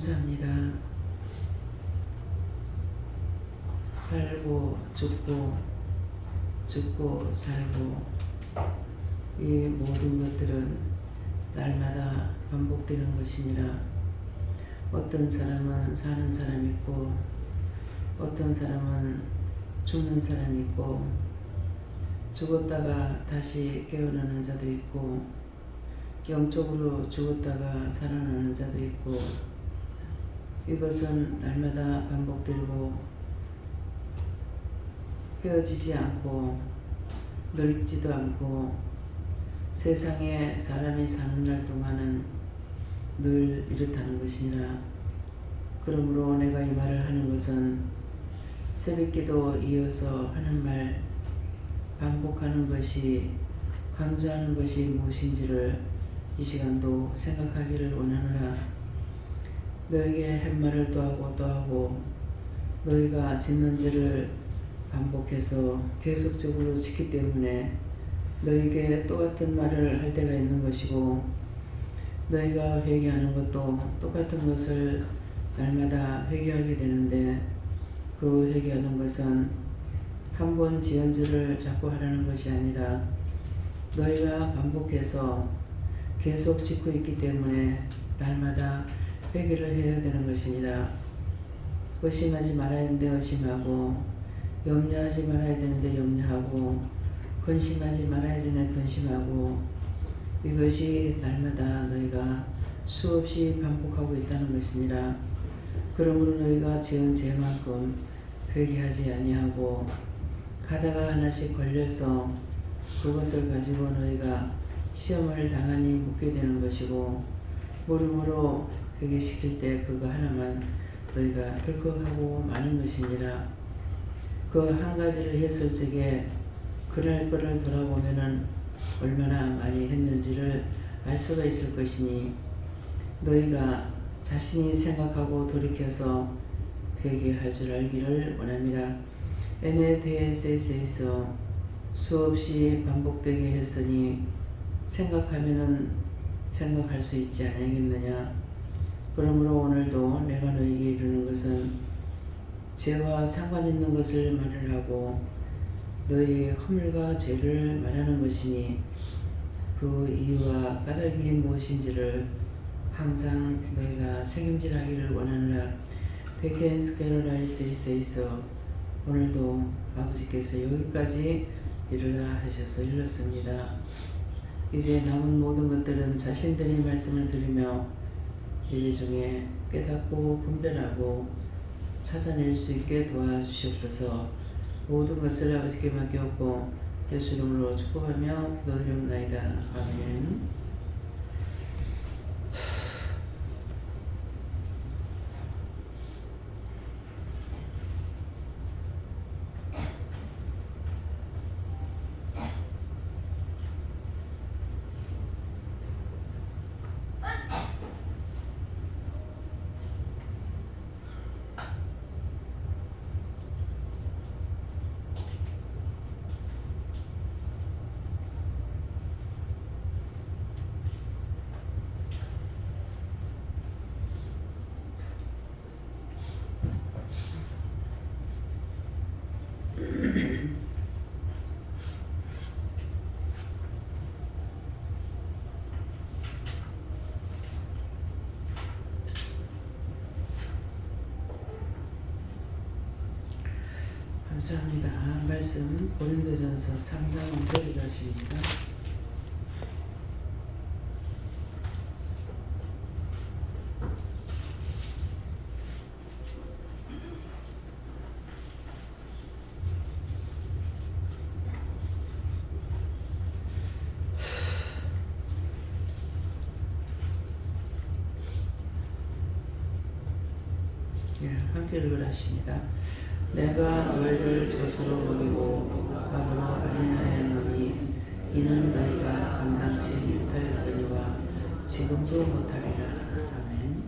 감사합니다. 살고 죽고 죽고 살고 이 모든 것들은 날마다 반복되는 것이니라. 어떤 사람은 사는 사람이 있고 어떤 사람은 죽는 사람이 있고 죽었다가 다시 깨어나는 자도 있고 영적으로 죽었다가 살아나는 자도 있고 이것은 날마다 반복되고 헤어지지 않고 늙지도 않고 세상에 사람이 사는 날 동안은 늘 이렇다는 것이니라. 그러므로 내가 이 말을 하는 것은 새벽기도 이어서 하는 말 반복하는 것이 강조하는 것이 무엇인지를 이 시간도 생각하기를 원하노라. 너에게 한 말을 또 하고 또 하고 너희가 짓는 죄를 반복해서 계속적으로 짓기 때문에 너희에게 똑같은 말을 할 때가 있는 것이고 너희가 회개하는 것도 똑같은 것을 날마다 회개하게 되는데 그 회개하는 것은 한 번 지은 죄를 자꾸 하라는 것이 아니라 너희가 반복해서 계속 짓고 있기 때문에 날마다 회개를 해야 되는 것이니라. 의심하지 말아야 되는데 의심하고 염려하지 말아야 되는데 염려하고 근심하지 말아야 되는데 근심하고 이것이 날마다 너희가 수없이 반복하고 있다는 것이니라. 그러므로 너희가 지은 죄만큼 회개하지 아니하고 가다가 하나씩 걸려서 그것을 가지고 너희가 시험을 당하니 묻게 되는 것이고 모름으로 회개시킬 때 그거 하나만 너희가 덜컥하고 마는 것이니라. 그 한 가지를 했을 적에 그날 거를 돌아보면은 얼마나 많이 했는지를 알 수가 있을 것이니 너희가 자신이 생각하고 돌이켜서 회개할 줄 알기를 원합니다. NADS에서 수없이 반복되게 했으니 생각하면은 생각할 수 있지 않겠느냐. 그러므로 오늘도 내가 너에게 이르는 것은 죄와 상관있는 것을 말을 하고 너희 허물과 죄를 말하는 것이니 그 이유와 까닭이 무엇인지를 항상 너희가 책임질하기를 원하노라. 데켄스케로라이스에서 오늘도 아버지께서 여기까지 이르라 하셔서 일렀습니다. 이제 남은 모든 것들은 자신들이 말씀을 들으며 일 중에 깨닫고 분별하고 찾아낼 수 있게 도와주시옵소서. 모든 것을 아버지께 맡겼고 예수 이름으로 축복하며 기도드리옵나이다. 아멘. 감사합니다. 말씀 고린도전서 3장 2절이라 하십니다. 함께 읽으라십니다. 내가 너희를 젖으로 먹이고 밥으로 아니하였노니 이는 너희가 감당치 못하였거니와 지금도 못하리라. 아멘.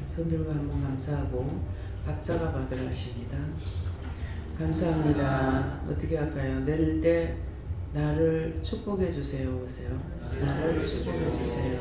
손들과 한번 감사하고 각자가 받으라 하십니다. 감사합니다. 어떻게 할까요? 내릴 때 나를 축복해 주세요. 오세요. 나를 축복해 주세요.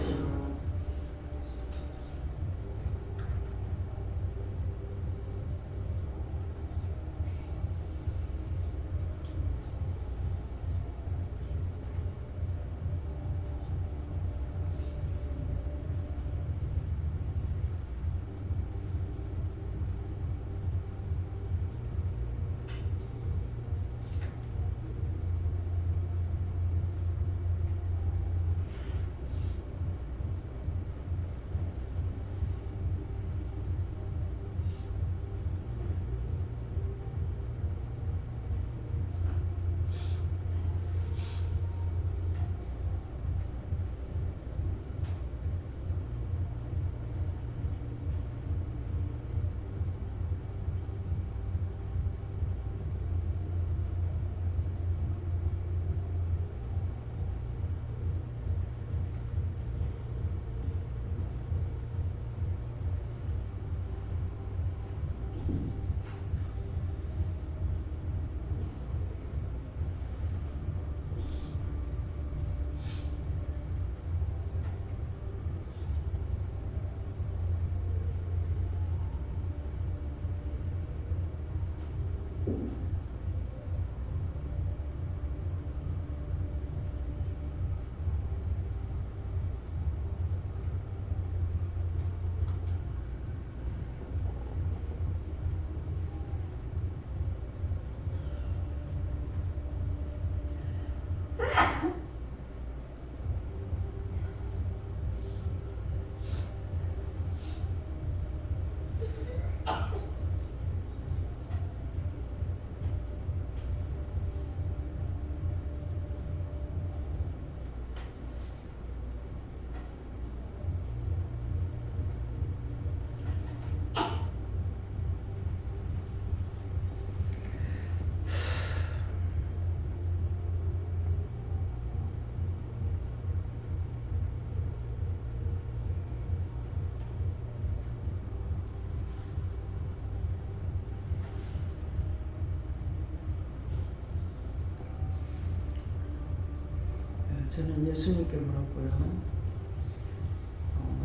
저는 예수님께 물었고요.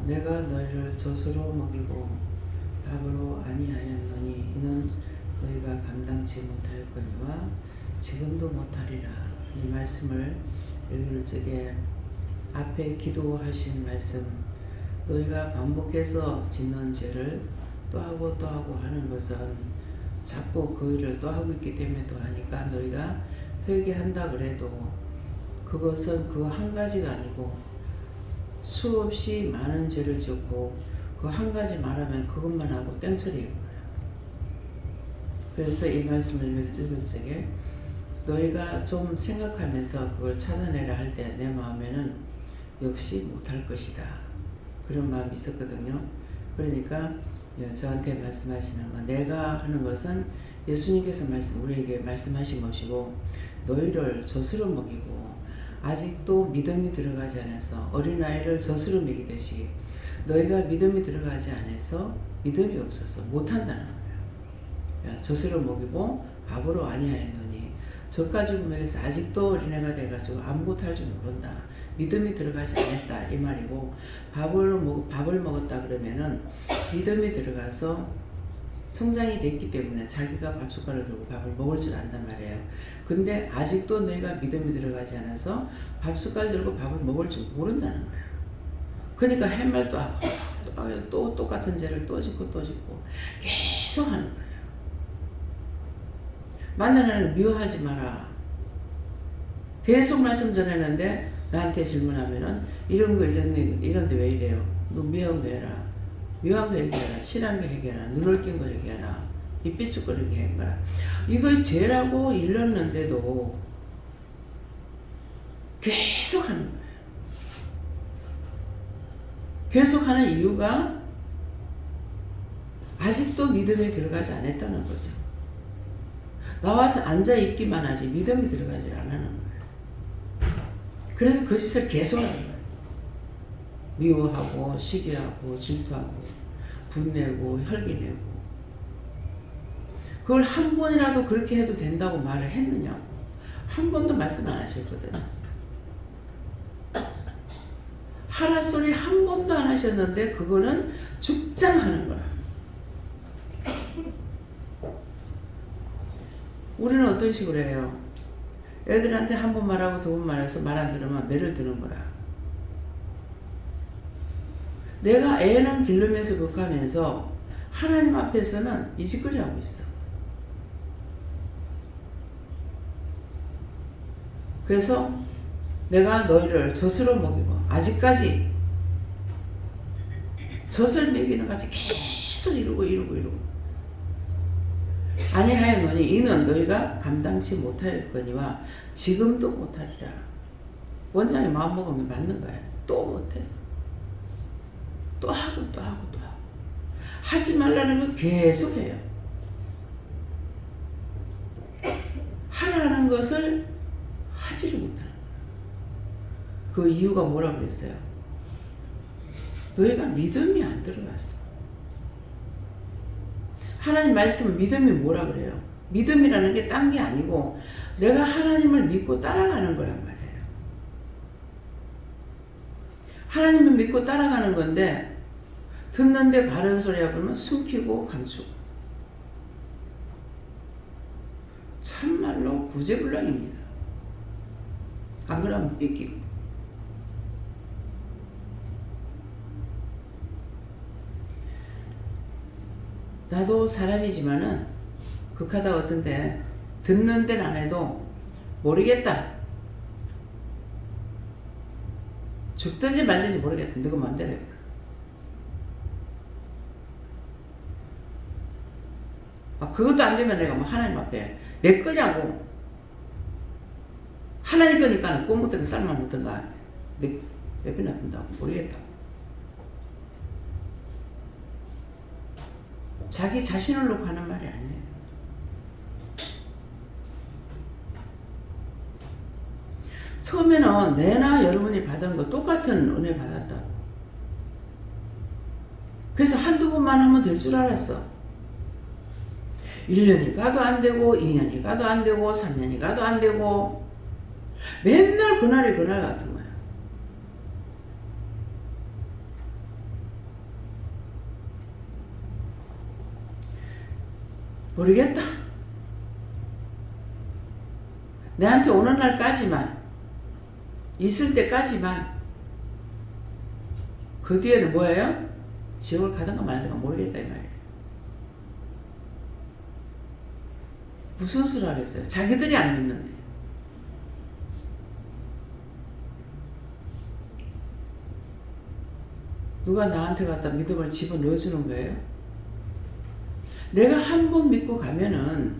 내가 너희를 젖으로 먹이고 밥으로 아니하였노니 이는 너희가 감당치 못하였거니와 지금도 못하리라. 이 말씀을 읽을 적에 앞에 기도하신 말씀, 너희가 반복해서 짓는 죄를 또 하고 또 하고 하는 것은 자꾸 그 일을 또 하고 있기 때문에 또 하니까 너희가 회개한다 그래도 그것은 그 한 가지가 아니고 수없이 많은 죄를 짓고 그 한 가지 말하면 그것만 하고 땡처리해버려요. 그래서 이 말씀을 읽을 적에 너희가 좀 생각하면서 그걸 찾아내라 할 때 내 마음에는 역시 못할 것이다. 그런 마음이 있었거든요. 그러니까 저한테 말씀하시는 건 내가 하는 것은 예수님께서 우리에게 말씀하신 것이고 너희를 젖으로 먹이고 아직도 믿음이 들어가지 않아서 어린아이를 젖으로 먹이듯이 너희가 믿음이 들어가지 않아서 믿음이 없어서 못한다는 거예요. 젖으로 먹이고 밥으로 아니하였노니 젖 가지고 먹여서 아직도 어린애가 돼가지고 아무것도 할 줄 모른다. 믿음이 들어가지 않았다 이 말이고 밥을 먹었다 그러면은 믿음이 들어가서 성장이 됐기 때문에 자기가 밥숟가락을 들고 밥을 먹을 줄 안단 말이에요. 근데 아직도 너희가 믿음이 들어가지 않아서 밥숟가락 들고 밥을 먹을 줄 모른다는 거예요. 그러니까 할 말도 하고 또 똑같은 죄를 또 짓고 또 짓고 계속 하는 거예요. 만난 하나님 미워하지 마라. 계속 말씀 전했는데 나한테 질문하면은 이런데 왜 이래요? 너 미워한 거 해라. 미워한 거 해결해라. 싫어한 거 해결해라. 눈을 낀 거 해결해라. 입 삐죽거리게 해결해라. 이거 죄라고 일렀는데도 계속 하는 거예요. 계속 하는 이유가 아직도 믿음이 들어가지 않았다는 거죠. 나와서 앉아있기만 하지 믿음이 들어가지 않는 거예요. 그래서 그 짓을 계속 하는 거예요. 미워하고 시기하고 질투하고 분내고 혈기내고 그걸 한 번이라도 그렇게 해도 된다고 말을 했느냐고. 한 번도 말씀 안 하셨거든. 하라 소리 한 번도 안 하셨는데 그거는 죽장하는 거라. 우리는 어떤 식으로 해요? 애들한테 한 번 말하고 두 번 말해서 말 안 들으면 매를 드는 거라. 내가 애는 기르면서 극하면서 하나님 앞에서는 이 짓거리 하고 있어. 그래서 내가 너희를 젖으로 먹이고 아직까지 젖을 먹이는 같이 계속 이루고 아니하였노니 이는 너희가 감당치 못하였거니와 지금도 못하리라. 원장이 마음먹은 게 맞는 거야. 또 못해. 또 하고 하지 말라는 건 계속 해요. 하라는 것을 하지를 못하는 거야. 그 이유가 뭐라고 그랬어요? 너희가 믿음이 안 들어갔어. 하나님 말씀은 믿음이 뭐라 그래요? 믿음이라는 게 딴 게 아니고 내가 하나님을 믿고 따라가는 거란 말이에요. 하나님을 믿고 따라가는 건데 듣는데 바른 소리야 그러면 숨기고 감추고 참말로 구제불능입니다. 안 그러면 삐끼고. 나도 사람이지만은 극하다 어떤데 듣는 데는 안 해도 모르겠다. 죽든지 말든지 모르겠다. 너가 마음대로 해. 그것도 안 되면 내가 뭐 하나님 앞에 내 거냐고. 하나님 거니까 꿈 못든가 쌀만 못든가 내 편이 아픈다고 모르겠다. 자기 자신을 놓고 하는 말이 아니에요. 처음에는 내나 여러분이 받은 거 똑같은 은혜 받았다고. 그래서 한두 번만 하면 될 줄 알았어. 1년이 가도 안 되고 2년이 가도 안 되고 3년이 가도 안 되고 맨날 그날이 그날 같은 거야. 모르겠다. 내한테 오는 날까지만 있을 때까지만 그 뒤에는 뭐예요? 지옥을 가든가 말든가 모르겠다 이 말이에요. 무슨 소리 하겠어요? 자기들이 안 믿는데. 누가 나한테 갖다 믿음을 집어넣어주는 거예요? 내가 한 번 믿고 가면은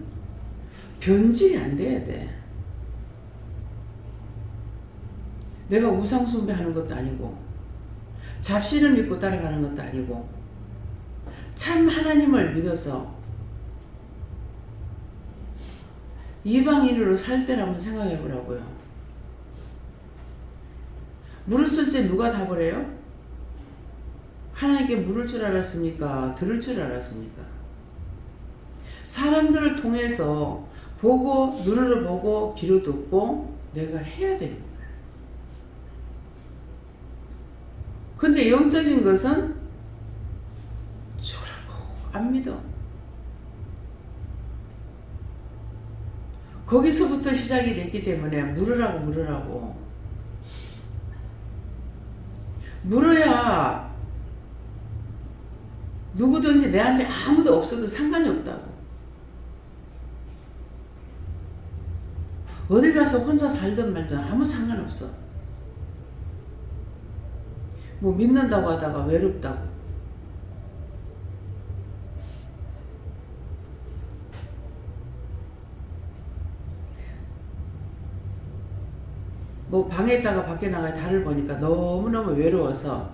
변질이 안 돼야 돼. 내가 우상숭배하는 것도 아니고 잡신을 믿고 따라가는 것도 아니고 참 하나님을 믿어서 이방인으로 살 때를 한번 생각해 보라고요. 물을 쓸 때 누가 답을 해요? 하나님께 물을 줄 알았습니까? 들을 줄 알았습니까? 사람들을 통해서 보고 눈으로 보고 귀로 듣고 내가 해야 되는 거예요. 근데 영적인 것은 주라고 안 믿어. 거기서부터 시작이 됐기 때문에 물으라고 물어야 누구든지 내한테 아무도 없어도 상관이 없다고. 어디 가서 혼자 살든 말든 아무 상관없어. 뭐 믿는다고 하다가 외롭다고. 뭐 방에 있다가 밖에 나가 달을 보니까 너무너무 외로워서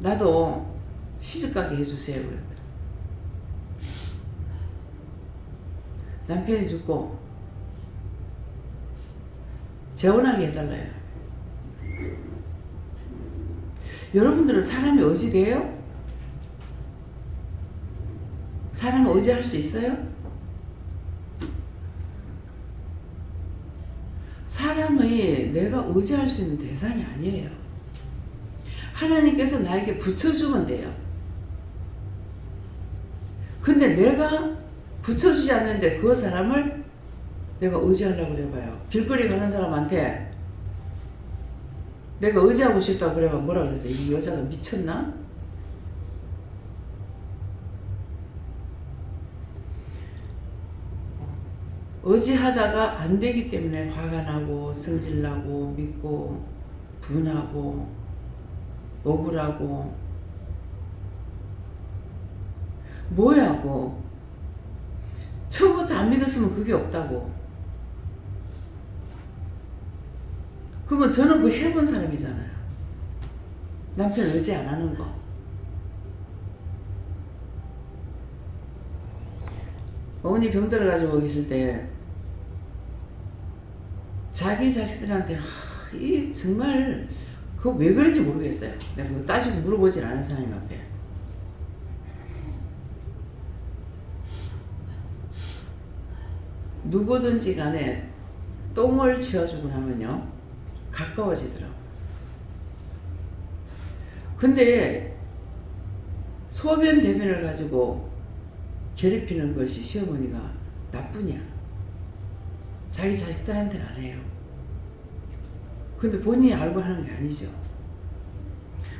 나도 시집가게 해주세요 그랬더니 남편이 죽고 재혼하게 해달라요. 여러분들은 사람이 의지돼요? 사람을 의지할 수 있어요? 사람의 내가 의지할 수 있는 대상이 아니에요. 하나님께서 나에게 붙여주면 돼요. 근데 내가 붙여주지 않는데 그 사람을 내가 의지하려고 그래봐요. 길거리 가는 사람한테 내가 의지하고 싶다고 그래봐 뭐라 그랬어? 이 여자가 미쳤나? 의지하다가 안 되기 때문에 화가 나고 성질나고 믿고 분하고 억울하고 뭐야고 처음부터 안 믿었으면 그게 없다고. 그러면 저는 그 해본 사람이잖아요. 남편 의지 안 하는 거. 어머니 병들어 가지고 계실 때 자기 자식들한테 이 정말 그거 왜 그런지 모르겠어요. 내가 그거 따지고 물어보질 않은 사람이 앞에. 누구든지 간에 똥을 치워주고 나면요 가까워지더라고. 근데 소변 대변을 가지고 괴롭히는 것이 시어머니가 나쁘냐? 자기 자식들한테는 안 해요. 근데 본인이 알고 하는 게 아니죠.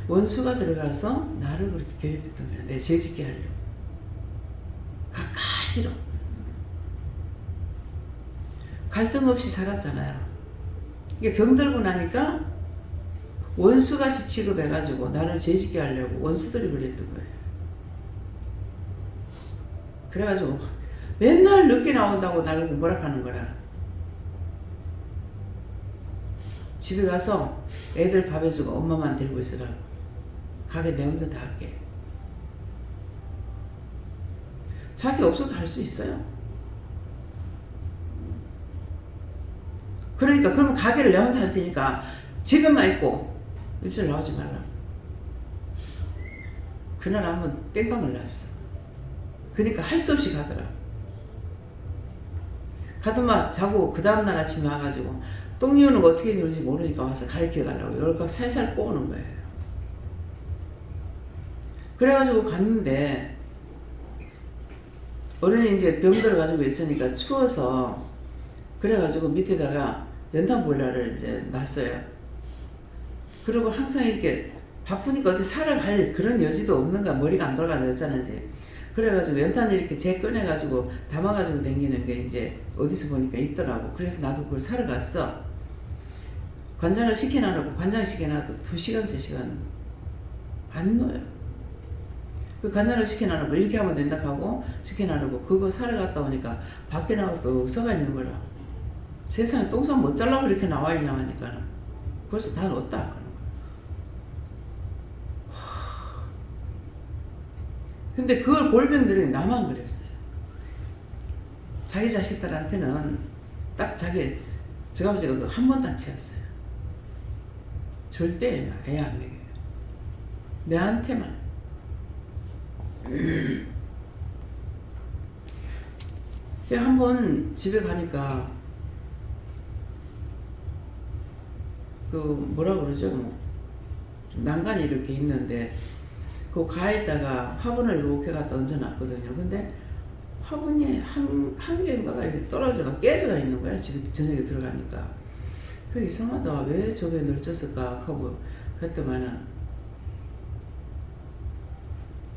원수가 들어가서 나를 그렇게 괴롭혔던 거야. 내 죄짓게 하려고. 갖가지로. 갈등 없이 살았잖아요. 이게 병들고 나니까 원수같이 취급해가지고 나를 죄짓게 하려고 원수들이 그랬던 거예요. 그래가지고 맨날 늦게 나온다고 나를 뭐라 하는 거라. 집에 가서 애들 밥 해주고 엄마만 데리고 있으라고. 가게 내 혼자 다 할게. 자기 없어도 할 수 있어요. 그러니까 그럼 가게를 내 혼자 할 테니까 집에만 있고 일절 나오지 말라. 그날 한번 땡깡을 났어. 그러니까 할 수 없이 가더라. 가더만 자고 그 다음날 아침에 와가지고 똥 이유는 어떻게 이루는지 모르니까 와서 가르쳐달라고 이렇게 살살 꼬는 거예요. 그래가지고 갔는데 어른이 이제 병 들어가지고 있으니까 추워서 그래가지고 밑에다가 연탄 보일러를 이제 놨어요. 그리고 항상 이렇게 바쁘니까 어디 살아갈 그런 여지도 없는가. 머리가 안 돌아가졌잖아 이제. 그래가지고 연탄을 이렇게 재 꺼내가지고 담아가지고 다니는 게 이제 어디서 보니까 있더라고. 그래서 나도 그걸 사러 갔어. 관장을 시켜놔놓고 관장 시켜놔도 2시간 3시간 안 넣어요. 그 관장을 시켜놔놓고 이렇게 하면 된다 하고 시켜놔놓고 그거 사러 갔다 오니까 밖에 나와 또 서가 있는 거라. 세상에 똥싸 못 잘라고 이렇게 나와 있냐 하니까 벌써 다 넣었다 하는 거야. 근데 그걸 골병들이 나만 그랬어요. 자기 자식들한테는 딱 자기 저 아버지가 한 번도 안 치웠어요. 절대 애 안 먹여요. 내한테만. 한번 집에 가니까 그 뭐라 그러죠? 뭐 난간이 이렇게 있는데 그 가에다가 화분을 이렇게 갖다 얹어놨거든요. 근데 화분이 한 개인가가 이렇게 떨어져가 깨져가 있는 거야. 집에 저녁에 들어가니까. 그 이상하다. 왜 저게 널쳤을까 하고 그랬더만은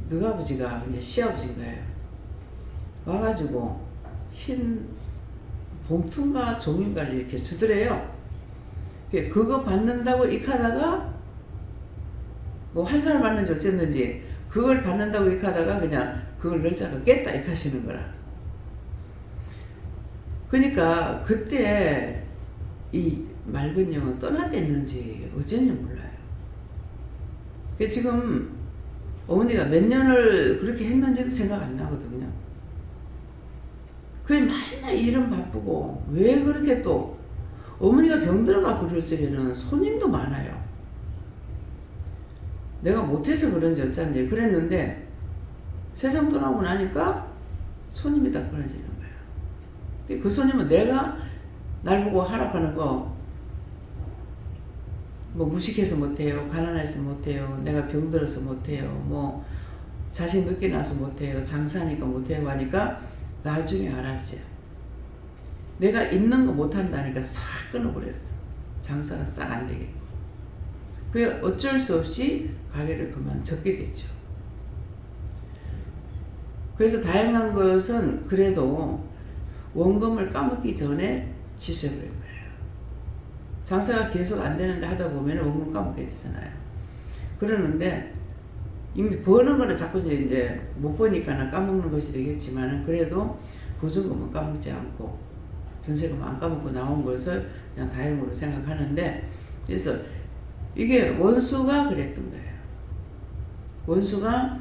너희 아버지가 이제 시아버지인 거예요. 와가지고 흰 봉투인가 종이인가를 이렇게 주더래요. 그거 받는다고 이렇게 하다가 뭐 환산을 받는지 어쨌는지 그걸 받는다고 이렇게 하다가 그냥 그걸 널자가 깼다 이렇게 하시는 거라. 그러니까 그때 이 맑은 영은 떠났댔는지 어쩐지 몰라요. 지금 어머니가 몇 년을 그렇게 했는지도 생각 안 나거든요. 그게 맨날 일은 바쁘고 왜 그렇게 또 어머니가 병들어가고 그럴 적에는 손님도 많아요. 내가 못해서 그런지 어쩐지 그랬는데 세상 떠나고 나니까 손님이 다 끊어지는 거야. 그 손님은 내가 날 보고 하락하는 거 뭐 무식해서 못해요, 가난해서 못해요, 내가 병들어서 못해요, 뭐 자식 늦게 나서 못해요, 장사하니까 못해요 하니까 나중에 알았지. 내가 있는 거 못한다니까 싹 끊어버렸어. 장사가 싹 안 되겠고. 그게 어쩔 수 없이 가게를 그만 접게 됐죠. 그래서 다양한 것은 그래도 원금을 까먹기 전에 취소해버린 거예요. 장사가 계속 안 되는데 하다 보면 원금 까먹게 되잖아요. 그러는데 이미 버는 거는 자꾸 이제 못 버니까는 까먹는 것이 되겠지만 그래도 보증금은 까먹지 않고 전세금 안 까먹고 나온 것을 그냥 다행으로 생각하는데, 그래서 이게 원수가 그랬던 거예요. 원수가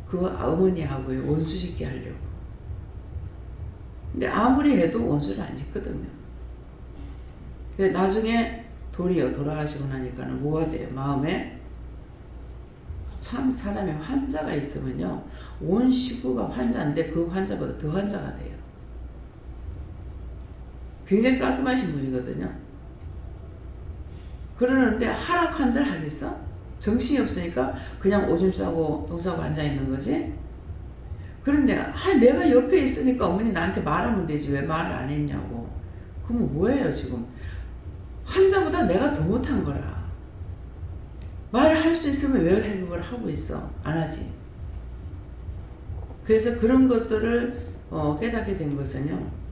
그 어머니하고 원수 짓게 하려고. 근데 아무리 해도 원수를 안 짓거든요. 나중에 도리어 돌아가시고 나니까는 뭐가 돼요? 마음에 참 사람의 환자가 있으면요, 온 식구가 환자인데 그 환자보다 더 환자가 돼요. 굉장히 깔끔하신 분이거든요. 그러는데 하락한들 하겠어? 정신이 없으니까 그냥 오줌 싸고 똥 싸고 앉아있는 거지. 그런데 내가 옆에 있으니까 어머니 나한테 말하면 되지 왜 말을 안 했냐고. 그러면 뭐예요 지금? 환자보다 내가 더 못한 거라. 말을 할 수 있으면 왜 그걸 하고 있어? 안 하지. 그래서 그런 것들을 깨닫게 된 것은요,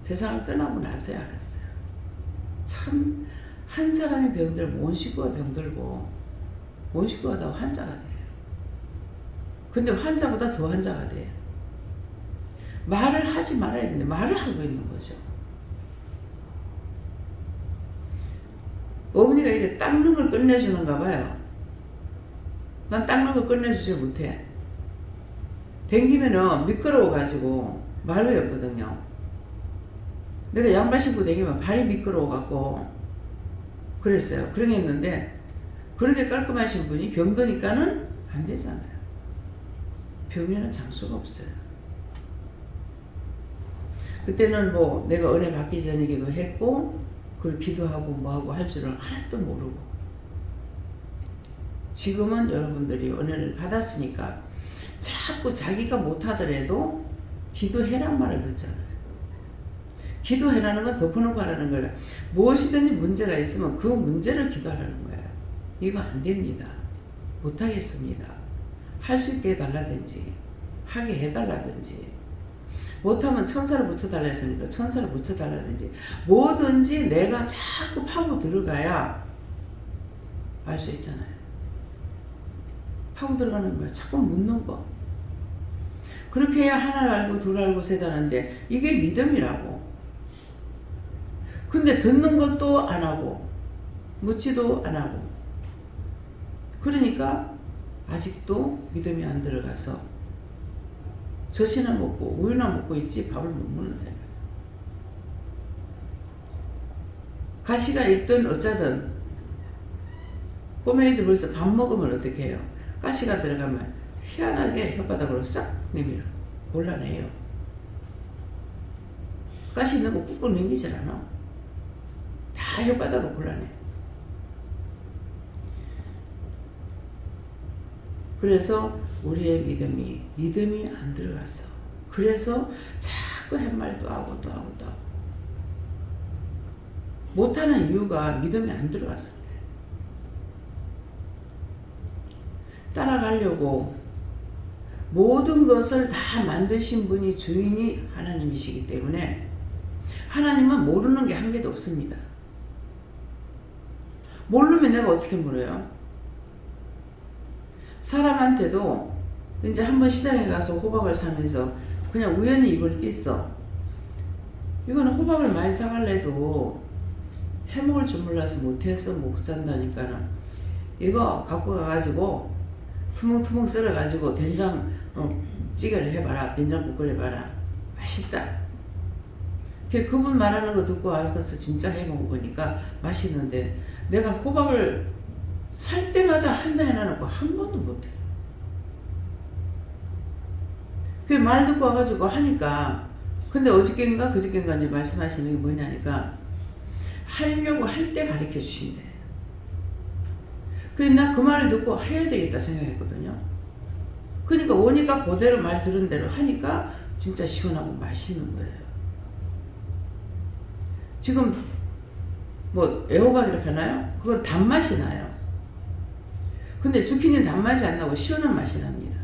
세상을 떠나고 나서야 알았어요. 참 한 사람이 병들고 온 식구가 병들고 온 식구가 다 환자가 돼요. 근데 환자보다 더 환자가 돼요. 말을 하지 말아야 되는데 말을 하고 있는 거죠. 어머니가 이게 닦는 걸 끝내주는가 봐요. 난 닦는 거 끝내주지 못해. 댕기면은 미끄러워가지고 말이 없거든요. 내가 양발 신고 댕기면 발이 미끄러워갖고 그랬어요. 그러겠는데 그렇게 깔끔하신 분이 병드니까는 안 되잖아요. 병면은 장수가 없어요. 그때는 뭐 내가 은혜 받기 전이기도 했고 그걸 기도하고 뭐하고 할 줄은 하나도 모르고, 지금은 여러분들이 은혜를 받았으니까 자꾸 자기가 못하더라도 기도해란 말을 듣잖아요. 기도해라는 건 덮어놓고 하라는 거예요. 무엇이든지 문제가 있으면 그 문제를 기도하라는 거예요. 이거 안 됩니다. 못하겠습니다. 할 수 있게 해달라든지 하게 해달라든지, 못하면 천사를 붙여달라 했으니까 천사를 붙여달라든지, 뭐든지 내가 자꾸 파고 들어가야 알 수 있잖아요. 파고 들어가는 거야. 자꾸 묻는 거. 그렇게 해야 하나를 알고 둘 알고 셋 아는데 이게 믿음이라고. 근데 듣는 것도 안 하고 묻지도 안 하고, 그러니까 아직도 믿음이 안 들어가서 젖이나 먹고 우유나 먹고 있지 밥을 못 먹는다. 가시가 있든 어쩌든 꼬맹이들 벌써 밥 먹으면 어떻게 해요? 가시가 들어가면 희한하게 혓바닥으로 싹 내밀어 골라내요. 가시 있는 거 꾹꾹 넘기질 않아. 다 혓바닥으로 골라내. 그래서 우리의 믿음이 안 들어가서, 그래서 자꾸 햇말도 하고 또 하고 또 하고 못하는 이유가 믿음이 안 들어가서 그래. 따라가려고 모든 것을 다 만드신 분이 주인이 하나님이시기 때문에 하나님은 모르는 게 한 개도 없습니다. 모르면 내가 어떻게 물어요? 사람한테도 이제 한번 시장에 가서 호박을 사면서 그냥 우연히 입을 뗐어. 이거는 호박을 많이 사갈래도 해먹을 줄 몰라서 못해서 못 산다니까는, 이거 갖고 가가지고 투멍투멍 썰어가지고 된장 찌개를 해봐라. 된장국 끓여봐라. 맛있다. 그분 말하는 거 듣고 와서 진짜 해먹어보니까 맛있는데, 내가 호박을 살 때마다 한다 해놔놓고 한 번도 못해. 그 말 듣고 와가지고 하니까, 근데 어저께인가 그저께인가 이제 말씀하시는 게 뭐냐니까, 하려고 할 때 가르쳐 주신대. 그래서 나 그 말을 듣고 해야 되겠다 생각했거든요. 그러니까 오니까 그대로 말 들은 대로 하니까 진짜 시원하고 맛있는 거예요. 지금 뭐 애호박 이렇게 하나요? 그건 단맛이 나요. 근데 zucchini는 단맛이 안 나고 시원한 맛이 납니다.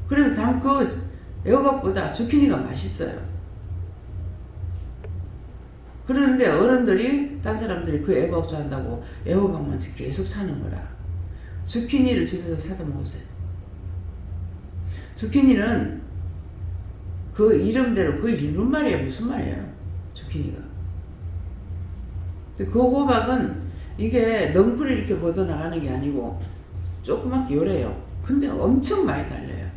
그래서 그 애호박보다 zucchini가 맛있어요. 그런데 어른들이, 딴 사람들이 그 애호박 좋아한다고 애호박만 계속 사는 거라. zucchini를 집에서 사다 먹으세요. zucchini는 그 이름대로 그 일본 말이에요. 무슨 말이에요? zucchini가. 그 호박은 이게 넝쿨이 이렇게 뻗어 나가는 게 아니고 조그맣게 요래요. 근데 엄청 많이 달려요.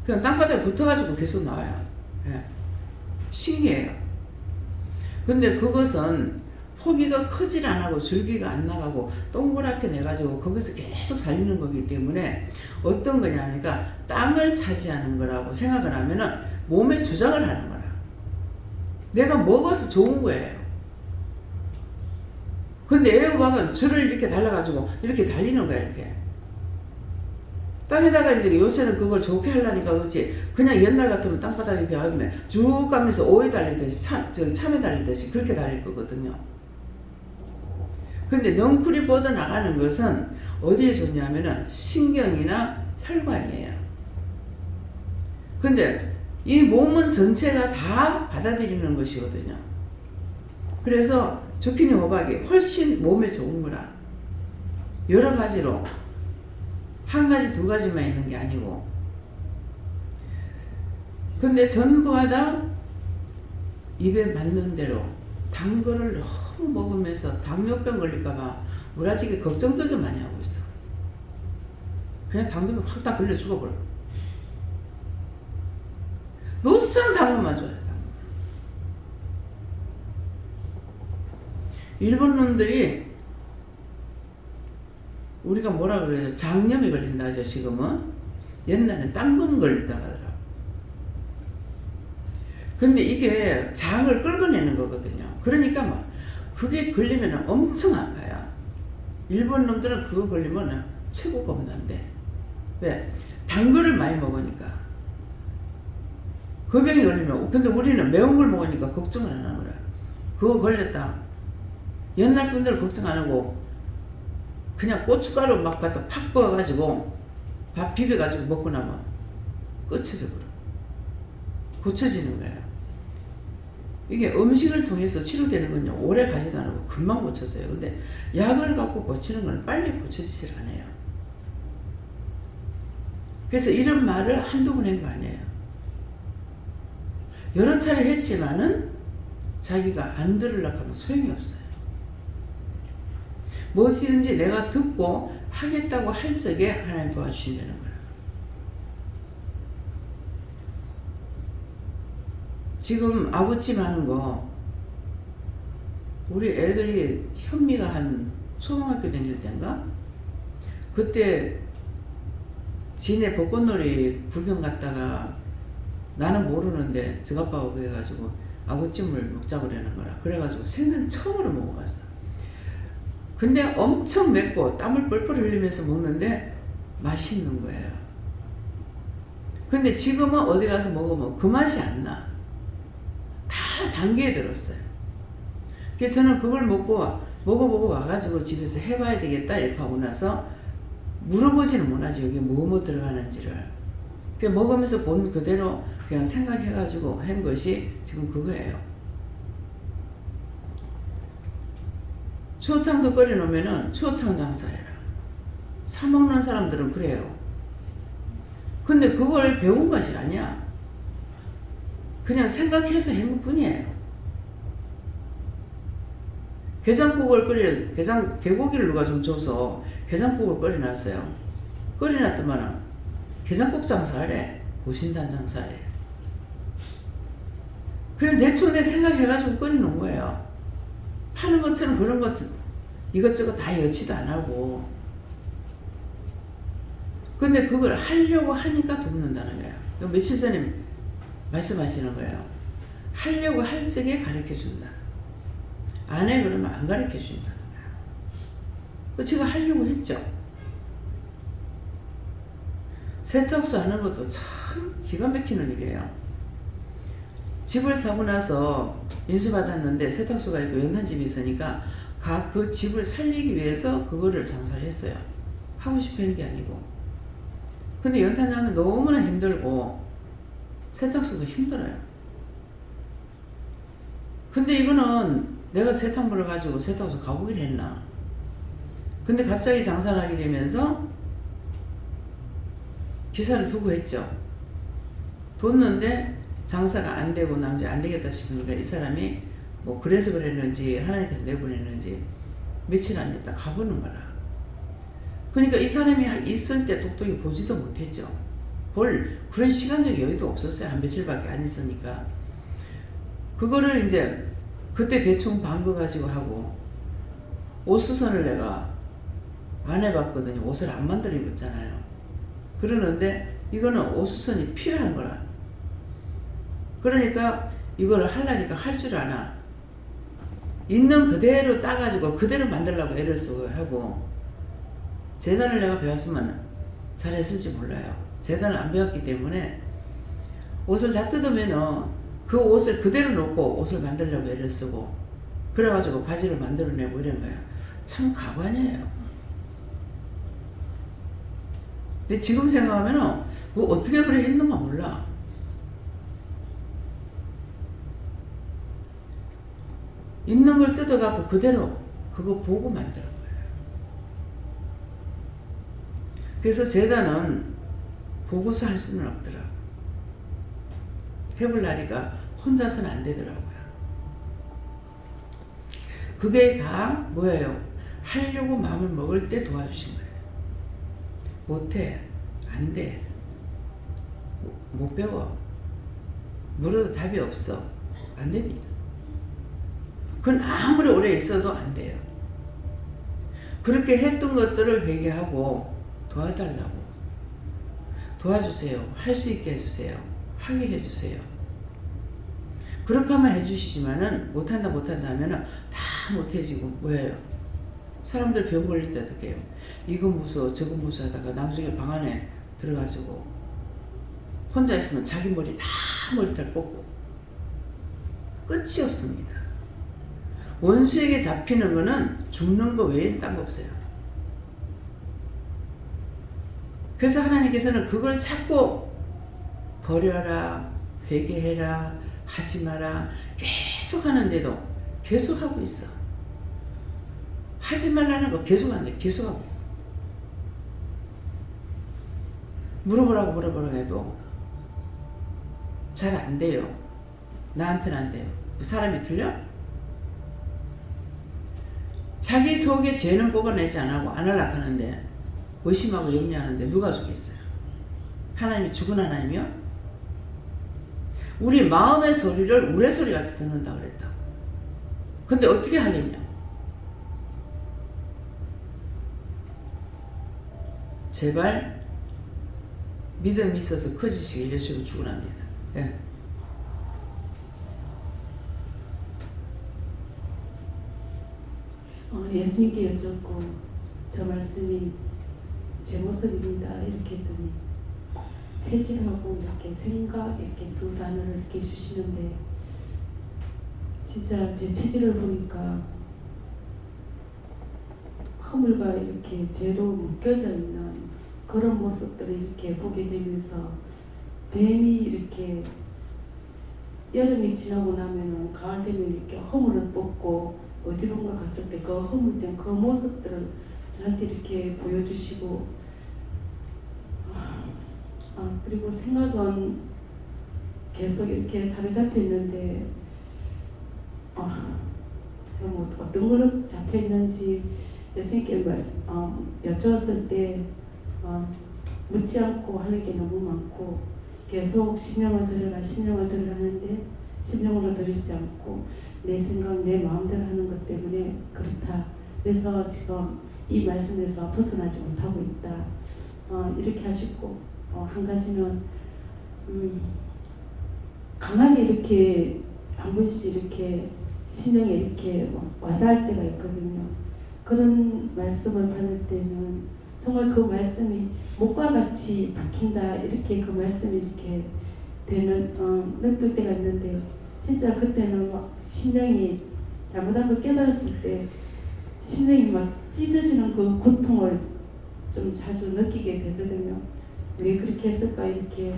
그냥 땅바닥에 붙어가지고 계속 나와요. 예. 신기해요. 근데 그것은 포기가 크질 안 하고 줄기가 안 나가고 동그랗게 내가지고 거기서 계속 달리는 거기 때문에 어떤 거냐니까 땅을 차지하는 거라고 생각을 하면은 몸에 주장을 하는 거라. 내가 먹어서 좋은 거예요. 근데 애호박은 줄을 이렇게 달라가지고 이렇게 달리는 거야, 이렇게. 땅에다가 이제 요새는 그걸 좋게 하려니까 그렇지. 그냥 옛날 같으면 땅바닥에 이렇게 하면 쭉 가면서 오에 달리듯이, 참에 달리듯이 그렇게 달릴 거거든요. 근데 넝쿨이 뻗어 나가는 것은 어디에 좋냐면은 신경이나 혈관이에요. 근데 이 몸은 전체가 다 받아들이는 것이거든요. 그래서 zucchini 호박이 훨씬 몸에 좋은 거라. 여러 가지로 한 가지 두 가지만 있는 게 아니고. 근데 전부가 다 입에 맞는 대로 단 거를 너무 먹으면서 당뇨병 걸릴까봐 우라지게 걱정들도 많이 하고 있어. 그냥 당뇨병 확 다 걸려 죽어버려. 노선 당뇨만 줘요. 일본 놈들이 우리가 뭐라 그래요? 장염이 걸린다 하죠. 지금은. 옛날엔 땅금 걸린다고 하더라고. 근데 이게 장을 끌어내는 거거든요. 그러니까 막 그게 걸리면 엄청 아파요. 일본 놈들은 그거 걸리면 최고 겁난데. 왜? 단 거를 많이 먹으니까. 그 병이 걸리면, 근데 우리는 매운 걸 먹으니까 걱정을 안 하는 거야. 그거 걸렸다. 옛날 분들은 걱정 안 하고 그냥 고춧가루 막 갖다 팍 부어가지고 밥 비벼가지고 먹고 나면 끝쳐져 버려. 고쳐지는 거예요. 이게 음식을 통해서 치료되는 건요 오래 가지도 않고 금방 고쳐져요. 근데 약을 갖고 고치는 건 빨리 고쳐지질 않아요. 그래서 이런 말을 한두 번 한 거 아니에요. 여러 차례 했지만은 자기가 안 들으려고 하면 소용이 없어요. 뭐든지 내가 듣고 하겠다고 할 적에 하나님 도와주신다는 거예요. 지금 아구찜 하는 거 우리 애들이 현미가 한 초등학교 다닐 때인가? 그때 진해 벚꽃놀이 구경 갔다가 나는 모르는데 저 아빠가 그래가지고 아구찜을 먹자고 그러는 거라. 그래가지고 생전 처음으로 먹어봤어. 근데 엄청 맵고 땀을 뻘뻘 흘리면서 먹는데 맛있는 거예요. 근데 지금은 어디 가서 먹으면 그 맛이 안 나. 다 단계에 들었어요. 그래서 저는 그걸 먹어보고 와가지고 집에서 해봐야 되겠다 이렇게 하고 나서 물어보지는 못하죠. 여기 뭐 들어가는지를. 그냥 먹으면서 본 그대로 그냥 생각해가지고 한 것이 지금 그거예요. 추어탕도 끓여놓으면은 추어탕 장사해라. 사먹는 사람들은 그래요. 근데 그걸 배운 것이 아니야. 그냥 생각해서 한 것 뿐이에요. 게장국을 개고기를 누가 좀 줘서 게장국을 끓여놨어요. 끓여놨더만은 게장국 장사하래. 고신단 장사하래. 그냥 대충 내 생각해가지고 끓여놓은 거예요. 파는 것처럼 그런 것 이것저것 다 여치도 안 하고. 근데 그걸 하려고 하니까 돕는다는 거예요. 며칠 전에 말씀하시는 거예요. 하려고 할 적에 가르쳐 준다. 안 해 그러면 안 가르쳐 준다는 거예요. 제가 하려고 했죠. 세탁소 하는 것도 참 기가 막히는 일이에요. 집을 사고 나서 인수받았는데 세탁소가 있고 연탄집이 있으니까 그 집을 살리기 위해서 그거를 장사를 했어요. 하고 싶어 하는 게 아니고. 근데 연탄 장사 너무나 힘들고 세탁소도 힘들어요. 근데 이거는 내가 세탁물을 가지고 세탁소 가보기를 했나. 근데 갑자기 장사를 하게 되면서 기사를 두고 했죠. 뒀는데 장사가 안 되고 나중에 안 되겠다 싶으니까 이 사람이 뭐 그래서 그랬는지 하나님께서 내보냈는지 며칠 안 있다 가보는 거라. 그러니까 이 사람이 있을 때 똑똑히 보지도 못했죠. 볼 그런 시간적 여유도 없었어요. 한 며칠밖에 안 있으니까. 그거를 이제 그때 대충 반 거 가지고 하고 옷수선을 내가 안 해봤거든요. 옷을 안 만들어 입었잖아요. 그러는데 이거는 옷수선이 필요한 거라. 그러니까 이거를 하려니까 할 줄 아나. 있는 그대로 따가지고 그대로 만들려고 애를 쓰고 하고, 재단을 내가 배웠으면 잘했을지 몰라요. 재단을 안 배웠기 때문에 옷을 다 뜯으면은 그 옷을 그대로 놓고 옷을 만들려고 애를 쓰고, 그래가지고 바지를 만들어내고 이런 거야. 참 가관이에요. 근데 지금 생각하면은 그거 어떻게 그래 했는가 몰라. 있는 걸 뜯어갖고 그대로 그거 보고 만드는 거예요. 그래서 재단은 보고서 할 수는 없더라. 해볼 날이가 혼자서는 안 되더라고요. 그게 다 뭐예요? 하려고 마음을 먹을 때 도와주신 거예요. 못해, 안 돼, 못 배워, 물어도 답이 없어, 안 됩니다. 그건 아무리 오래 있어도 안 돼요. 그렇게 했던 것들을 회개하고 도와달라고, 도와주세요, 할 수 있게 해주세요, 하게 해주세요. 그렇게 하면 해주시지만은 못한다 하면은 다 못해지고 뭐예요? 사람들 병 걸릴 때 어떻게 해요? 이건 무서워 저건 무서워 하다가 나중에 방 안에 들어가지고 혼자 있으면 자기 머리 다 머리털 뽑고 끝이 없습니다. 원수에게 잡히는 거는 죽는 거 외에는 딴 거 없어요. 그래서 하나님께서는 그걸 자꾸 버려라, 회개해라, 하지 마라 계속 하는데도 계속 하고 있어. 하지 말라는 거 계속 안 돼. 계속 하고 있어. 물어보라고 해도 잘 안 돼요. 나한테는 안 돼요. 그 사람이 틀려? 자기 속에 죄는 뽑아내지 안 하고 안 하려고 하는데, 의심하고 염려하는데 누가 죽겠어요? 하나님이 죽은 하나님이요? 우리 마음의 소리를 우레소리같이 듣는다 그랬다고. 근데 어떻게 하겠냐? 제발 믿음이 있어서 커지시길 예수로 축원합니다. 예. 예수님께 여쭙고 저 말씀이 제 모습입니다 이렇게 했더니 체질하고 이렇게 생각 이렇게 두 단어를 이렇게 주시는데, 진짜 제 체질을 보니까 허물과 이렇게 죄로 묶여져 있는 그런 모습들을 이렇게 보게 되면서, 뱀이 이렇게 여름이 지나고 나면은 가을 되면 이렇게 허물을 뽑고 어디론가 갔을 때 그 허물된 그 모습들을 저한테 이렇게 보여주시고, 그리고 생각은 계속 이렇게 사로잡혀 있는데, 뭐 어떤 걸로 잡혀 있는지 예수님께 여쭈었을 때 묻지 않고 하는 게 너무 많고, 계속 심령을 들으라 하는데 심령으로 들으지 않고 내 생각, 내 마음대로 하는 것 때문에 그렇다. 그래서 지금 이 말씀에서 벗어나지 못하고 있다. 이렇게 하시고, 한 가지는 강하게 이렇게 한 번씩 이렇게 심령에 이렇게 와닿을 때가 있거든요. 그런 말씀을 받을 때는 정말 그 말씀이 목과 같이 박힌다 이렇게 그 말씀이 이렇게 되는 느낄 때가 있는데 진짜 그때는 막 심령이 잘못한 걸 깨달았을 때 심령이 막 찢어지는 그 고통을 좀 자주 느끼게 되거든요. 왜 그렇게 했을까 이렇게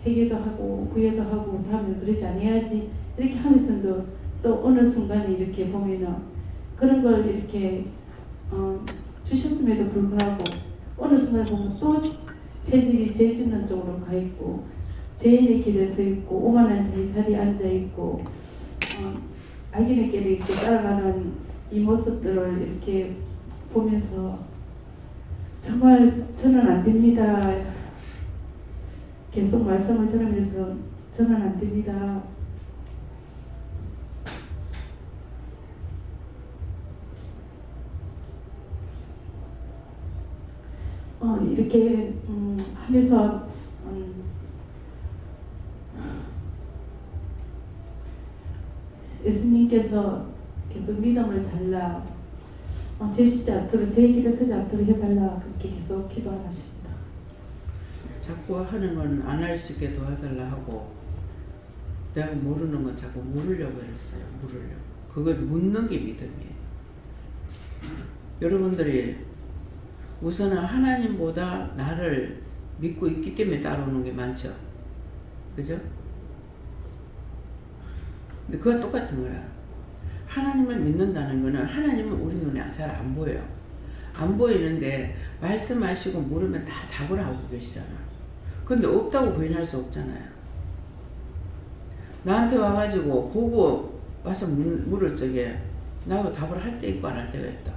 회개도 하고 구애도 하고 다음에 그러지 아니야지 이렇게 하면서도 또 어느 순간에 이렇게 보면은 그런 걸 이렇게 주셨음에도 불구하고 어느 순간에 보면 또 체질이 죄짓는 쪽으로 가 있고 죄인의 길에 서 있고 오만한 자의 자리에 앉아 있고 악인의 길을 이렇게 따라가는 이 모습들을 이렇게 보면서 정말 저는 안 됩니다. 계속 말씀을 들으면서 저는 안 됩니다. 이렇게 하면서 예수님께서 계속 믿음을 달라 제시지 않도록 제 길에 서지 않도록 해달라 그렇게 계속 기도하십니다. 자꾸 하는 건 안 할 수 있게 도와달라 하고 내가 모르는 건 자꾸 물으려고 했어요. 물으려고. 그걸 묻는 게 믿음이에요. 여러분들이 우선은 하나님보다 나를 믿고 있기 때문에 따라오는 게 많죠. 그죠? 근데 그와 똑같은 거야. 하나님을 믿는다는 거는 하나님은 우리 눈에 잘 안 보여요. 안 보이는데 말씀하시고 물으면 다 답을 하고 계시잖아. 근데 없다고 부인할 수 없잖아요. 나한테 와가지고 보고 와서 물을 적에 나도 답을 할 때 있고 안 할 때가 있다.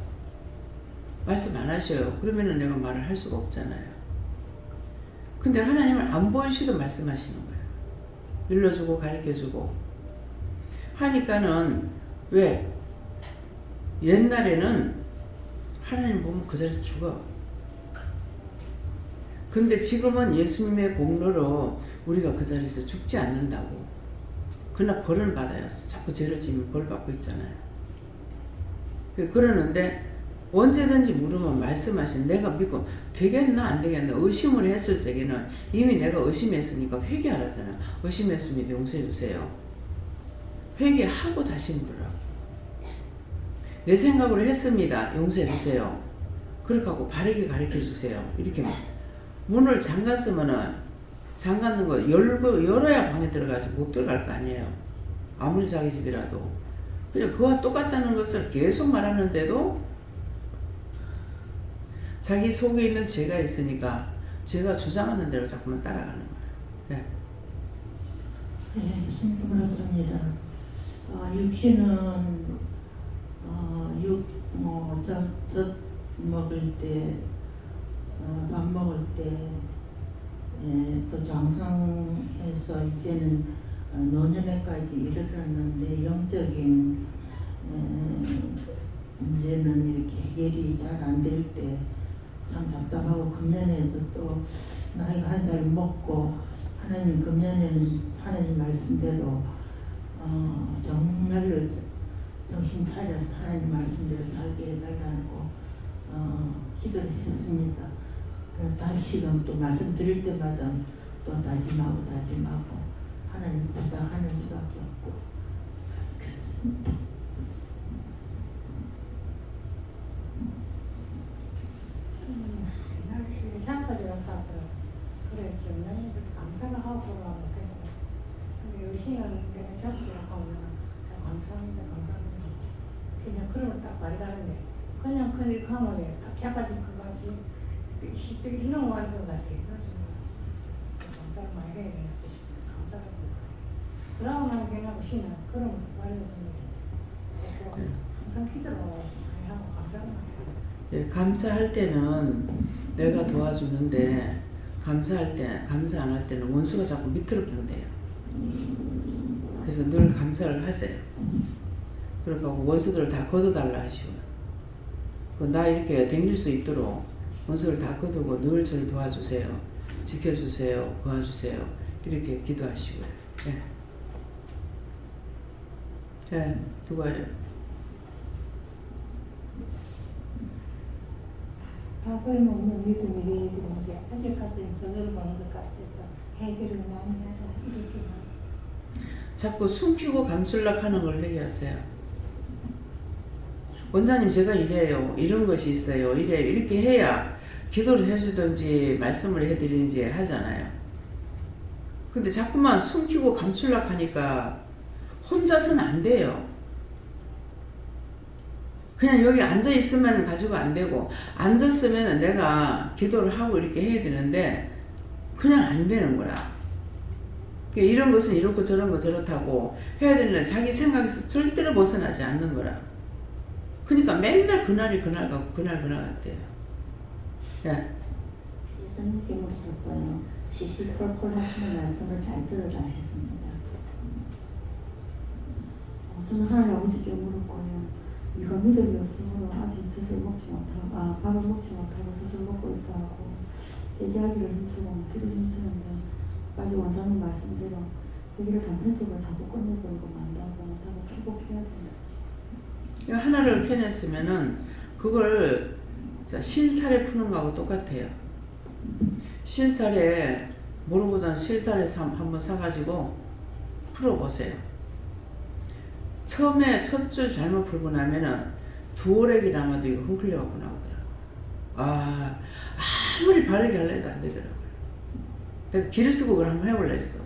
말씀 안 하셔요. 그러면은 내가 말을 할 수가 없잖아요. 근데 하나님은 안 보이시도 말씀하시는 거예요. 일러주고 가르쳐주고 하니까는 왜? 옛날에는 하나님 보면 그 자리에서 죽어. 근데 지금은 예수님의 공로로 우리가 그 자리에서 죽지 않는다고. 그러나 벌을 받아요. 자꾸 죄를 지으면 벌 받고 있잖아요. 그러는데 언제든지 물으면 말씀하신 내가 믿고 되겠나 안 되겠나 의심을 했을 적에는 이미 내가 의심했으니까 회개하라잖아. 의심했으면 용서해 주세요. 회개하고 다시 물으라고. 내 생각으로 했습니다. 용서해 주세요. 그렇게 하고 바르게 가르쳐 주세요. 이렇게 문을 잠갔으면은 잠갔는 거 열어야 방에 들어가지 못 들어갈 거 아니에요. 아무리 자기 집이라도. 그냥 그와 똑같다는 것을 계속 말하는데도 자기 속에 있는 죄가 있으니까 죄가 주장하는 대로 자꾸만 따라가는 거예요. 네. 네, 그렇습니다. 육신은 젖 먹을 때, 밥 먹을 때, 또 장성해서 이제는 노년에까지 이르렀는데 영적인 문제는 이렇게 해결이 잘 안 될 때 참 답답하고 금년에도 또 나이가 한 살 먹고 하나님 금년에는 하나님 말씀대로 정말로 정신 차려서 하나님 말씀대로 살게 해달라고 기도를 했습니다. 다시금 또 말씀드릴 때마다 또 다짐하고 하나님 부탁하는 수밖에 없고 그렇습니다. 장까지가 사서 그래 좀 감사를 하고 못했어. 근데 요새는 내가 잡지를 하면 감사합니다. 그냥 그러면 딱 말이 다른데 그냥 그렇게 하면 딱 약아진 것 같이 시들이 넘어가는 것 같아. 그래서 감사를 많이 해야 되나 싶어서 감사를 하고 그러면 그냥 쉬나 그러면 또 말했습니다. 항상 기도를 많이 하고 감사를 많이 해요. 예, 감사할 때는 내가 도와주는데 감사 안 할 때는 원수가 자꾸 밑으로 pun대요. 그래서 늘 감사를 하세요. 그러니까 원수들을 다 걷어달라 하시고 나 이렇게 댕길 수 있도록 원수를 다 거두고 늘 저를 도와주세요. 지켜주세요. 도와주세요. 이렇게 기도하시고요. 네. 네, 누가요? 바보는 없는 믿음이 해드리는데 아직까지는 저절로 보는 것 같아서 해드리면 안 되라 이렇게 자꾸 숨기고 감추려고 하는 걸 회개하세요. 원장님 제가 이래요. 이런 것이 있어요. 이렇게 해야 기도를 해주든지 말씀을 해드리는지 하잖아요. 근데 자꾸만 숨기고 감추려고 하니까 혼자서는 안 돼요. 그냥 여기 앉아있으면 가지고 안 되고 앉았으면 내가 기도를 하고 이렇게 해야 되는데 그냥 안 되는 거야. 이런 것은 이렇고 저런 거 저렇다고 해야 되는데 자기 생각에서 절대로 벗어나지 않는 거라. 그러니까 맨날 그날이 그날 같고 그날 같대요. 예. 예수님께 물으셨고요. 시시콜콜 하시는 말씀을 잘 들어가셨습니다. 저는 하나님 아버지께 물었고요. 이거 믿음이 없으므로 아직 젖을 먹지 못하고 밥을 먹지 못하고 젖을 먹고 있다고 얘기하기를 힘쓰고 기도 힘쓰는데 아직 원장님 말씀대로 여기를 단편적으로 자꾸 꺼내버리고 만다고 자꾸 회복해야 된다. 하나를 켜냈으면은 그걸 실타래 푸는 거하고 똑같아요. 실타래 모르고든 실타래 한번 사가지고 풀어보세요. 처음에 첫 줄 잘못 풀고 나면은 두오래기 남아도 이거 흔들려갖고 나오더라고. 아무리 바르게 하려도 안 되더라고요. 내가 길을 쓰고 그걸 한번 해볼라 했어.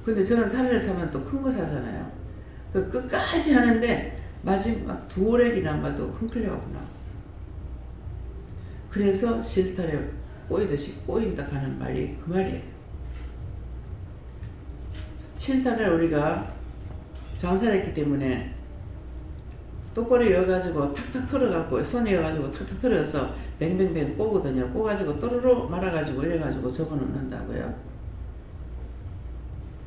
근데 저는 타래를 사면 또 큰 거 사잖아요. 그 끝까지 하는데 마지막 두오래기 남아도 흔들려갖고 나오더라고. 그래서 실타래 꼬이듯이 꼬인다 하는 말이 그 말이에요. 실타래를 우리가 장사를 했기 때문에 똑바로 이어가지고 탁탁 털어갖고 손에 이어가지고 탁탁 털어서 뱅뱅뱅 꼬거든요. 꼬가지고 또르르 말아가지고 이래가지고 접어놓는다고요.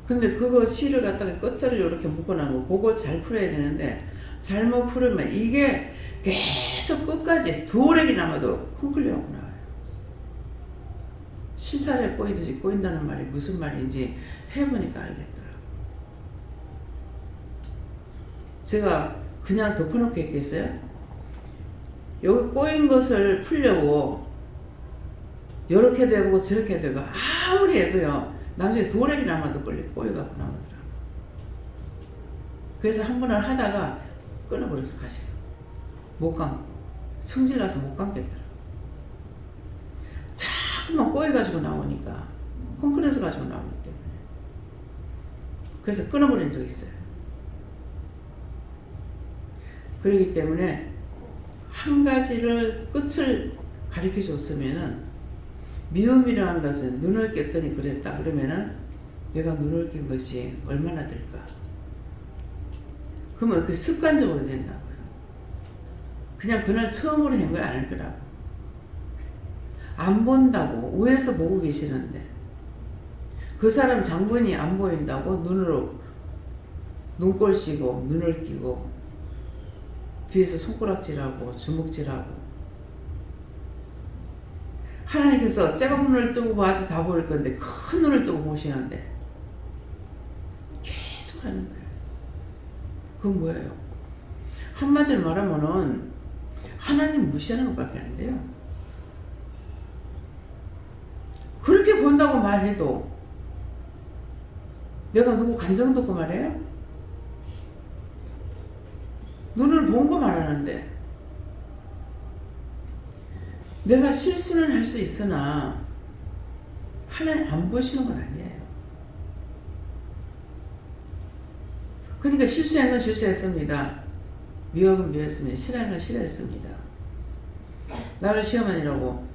근데 그거 실을 갖다가 끝자를 이렇게 묶어놓은 거 그거 잘 풀어야 되는데 잘못 풀으면 이게 계속 끝까지 두오래기 남아도 흔들려고 나와요. 실타래 꼬이듯이 꼬인다는 말이 무슨 말인지 해보니까 알겠더라고요. 제가 그냥 덮어놓고 했겠어요? 여기 꼬인 것을 풀려고 이렇게 되고 저렇게 되고 아무리 해도요 나중에 도래기 남아도 꼬여갖고 나오더라고요. 그래서 한 번을 하다가 끊어버려서 가시더라고요. 못 감고 성질나서 못 감겠더라고요. 자꾸만 꼬여가지고 나오니까 헝클어서 가지고 나오기 때문에 그래서 끊어버린 적이 있어요. 그렇기 때문에 한 가지를 끝을 가르쳐 줬으면은 미움이라는 것은 눈을 깼더니 그랬다 그러면은 내가 눈을 깬 것이 얼마나 될까? 그러면 그 습관적으로 된다고요. 그냥 그날 처음으로 한 거야 아닐 거라고. 안 본다고 위에서 보고 계시는데 그 사람 장본이 안 보인다고 눈으로 눈꼴 씌고 눈을 끼고 뒤에서 손가락질하고 주먹질하고 하나님께서 작은 눈을 뜨고 봐도 다 보일 건데 큰 눈을 뜨고 보시는데 계속 하는 거예요. 그건 뭐예요? 한마디로 말하면은 하나님 무시하는 것밖에 안 돼요. 그렇게 본다고 말해도 내가 누구 감정 듣고 말해요? 눈을 본 거 말하는데 내가 실수는 할 수 있으나 하나님 안 보시는 건 아니에요. 그러니까 실수한 건 실수했습니다. 미워한 건 미웠습니다. 싫어한 건 싫어했습니다. 나를 시어머니라고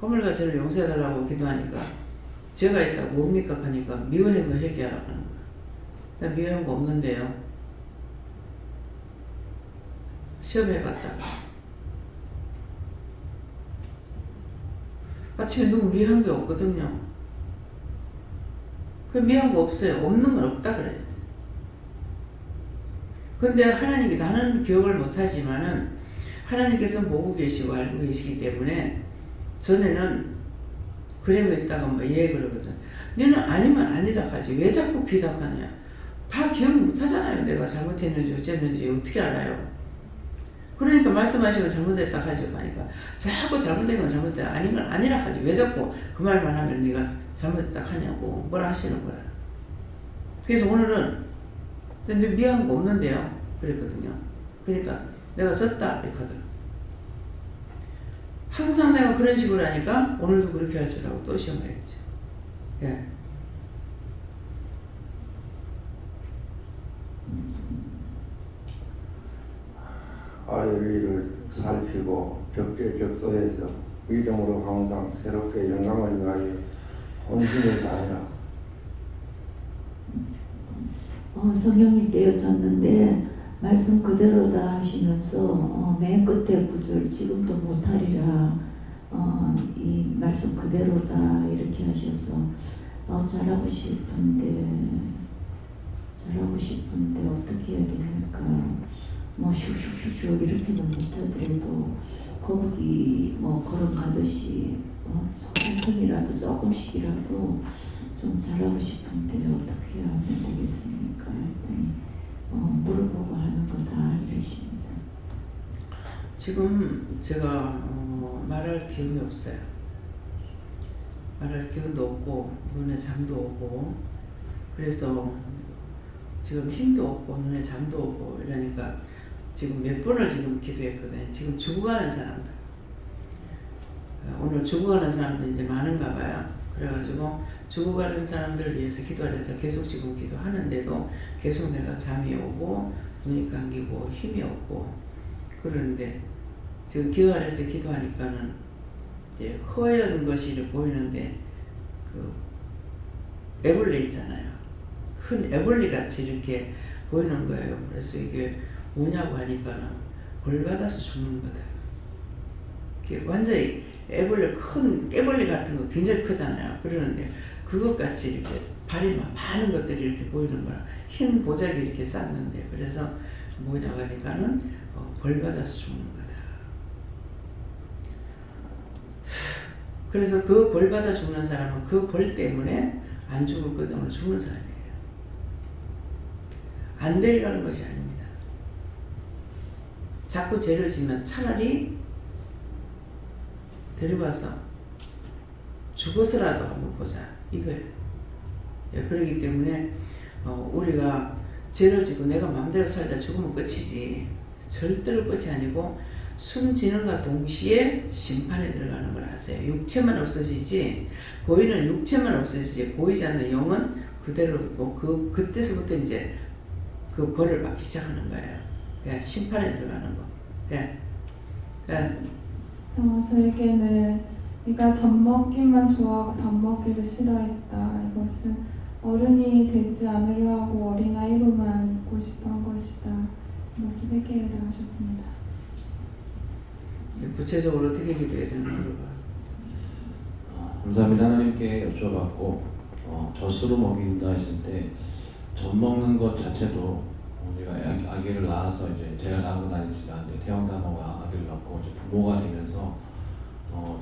허물과 죄를 용서해달라고 기도하니까 죄가 있다고 뭡니까 하니까 미워한 거 회개하라고 하는 거야. 나 미워한 거 없는데요. 시험해봤다가 아침에 누구 미워한 게 없거든요. 그 미워한 거 없어요. 없는 건 없다 그래요. 근데 하나님이 나는 기억을 못하지만은 하나님께서 보고 계시고 알고 계시기 때문에 전에는 그런 거 있다가 뭐 그러거든. 너는 아니면 아니라 하지 왜 자꾸 기다하냐. 다 기억 못하잖아요. 내가 잘못했는지 어쨌는지 어떻게 알아요. 그러니까 말씀하신 건 잘못됐다 가지고 가니까 자꾸 잘못된 건 잘못됐다 아닌 건 아니라 하지 왜 자꾸 그 말만 하면 네가 잘못됐다 하냐고 뭐라 하시는 거야. 그래서 오늘은 근데 미안한 거 없는데요 그랬거든요. 그러니까 내가 졌다 이렇게 하더라고. 항상 내가 그런 식으로 하니까 오늘도 그렇게 할 줄 알고 또 시험해야겠죠. 예. 아이를 살피고 적재적소에서 믿음으로 항상 새롭게 영광을 위하여 헌신을 다하라. 성령님 떼어졌는데 말씀 그대로다 하시면서 맨 끝에 구절 지금도 못하리라 이 말씀 그대로다 이렇게 하셔서 잘하고 싶은데 어떻게 해야 됩니까? 뭐 슉슉슉슉 이렇게는 못하더라도 거북이 뭐 걸어가듯이 천천히라도 조금씩이라도 좀 잘하고 싶은데 어떻게 하면 되겠습니까? 했더니 물어보고 하는 거다 이러십니다. 지금 제가 말할 기운이 없어요. 말할 기운도 없고 눈에 잠도 오고 그래서 지금 힘도 없고 눈에 잠도 오고 이러니까 지금 몇 번을 지금 기도했거든요. 지금 죽어가는 사람들 오늘 죽어가는 사람들 이제 많은가 봐요. 그래가지고 죽어가는 사람들을 위해서 기도를 해서 계속 지금 기도하는데도 계속 내가 잠이 오고 눈이 감기고 힘이 없고 그러는데 지금 기도하면서 기도하니까는 이제 허연 것이 보이는데 그 애벌레 있잖아요. 큰 애벌레 같이 이렇게 보이는 거예요. 그래서 이게 뭐냐고 하니까는 벌 받아서 죽는 거다. 이게 완전히 애벌레 큰 깨벌레 같은 거 굉장히 크잖아요. 그러는데 그것 같이 이렇게 발이 많은 것들이 이렇게 보이는 거라 흰 보자기 이렇게 쌌는데 그래서 뭐냐고 하니까는 벌 받아서 죽는 거다. 그래서 그 벌 받아 죽는 사람은 그 벌 때문에 안 죽을 거다 오늘 죽는 사람이에요. 안 데려가는 것이 아닙니다. 자꾸 죄를 지면 차라리 데려가서 죽어서라도 한번 보자 이거예요. 그렇기 때문에 우리가 죄를 지고 내가 마음대로 살다 죽으면 끝이지 절대로 끝이 아니고 숨지는과 동시에 심판에 들어가는 걸 아세요. 육체만 없어지지 보이는 육체만 없어지지 보이지 않는 영은 그대로 그때서부터 이제 그 벌을 받기 시작하는 거예요. 예, 심판에 들어가는 거. 예. 예. 저에게는 네가 젖 먹기만 좋아하고 밥 먹기를 싫어했다. 이것은 어른이 되지 않으려 하고 어린아이로만 있고 싶어 한 것이다. 이것을 회개를 하셨습니다. 구체적으로 어떻게 기도해야 되는지 물어봐. 감사합니다. 하나님께 여쭤봤고 젖으로 먹인다 했을 때 젖 먹는 것 자체도 우리가 아기를 낳아서 이제 제가 낳은 건 아니지만 태영사모가 아기를 낳고 이제 부모가 되면서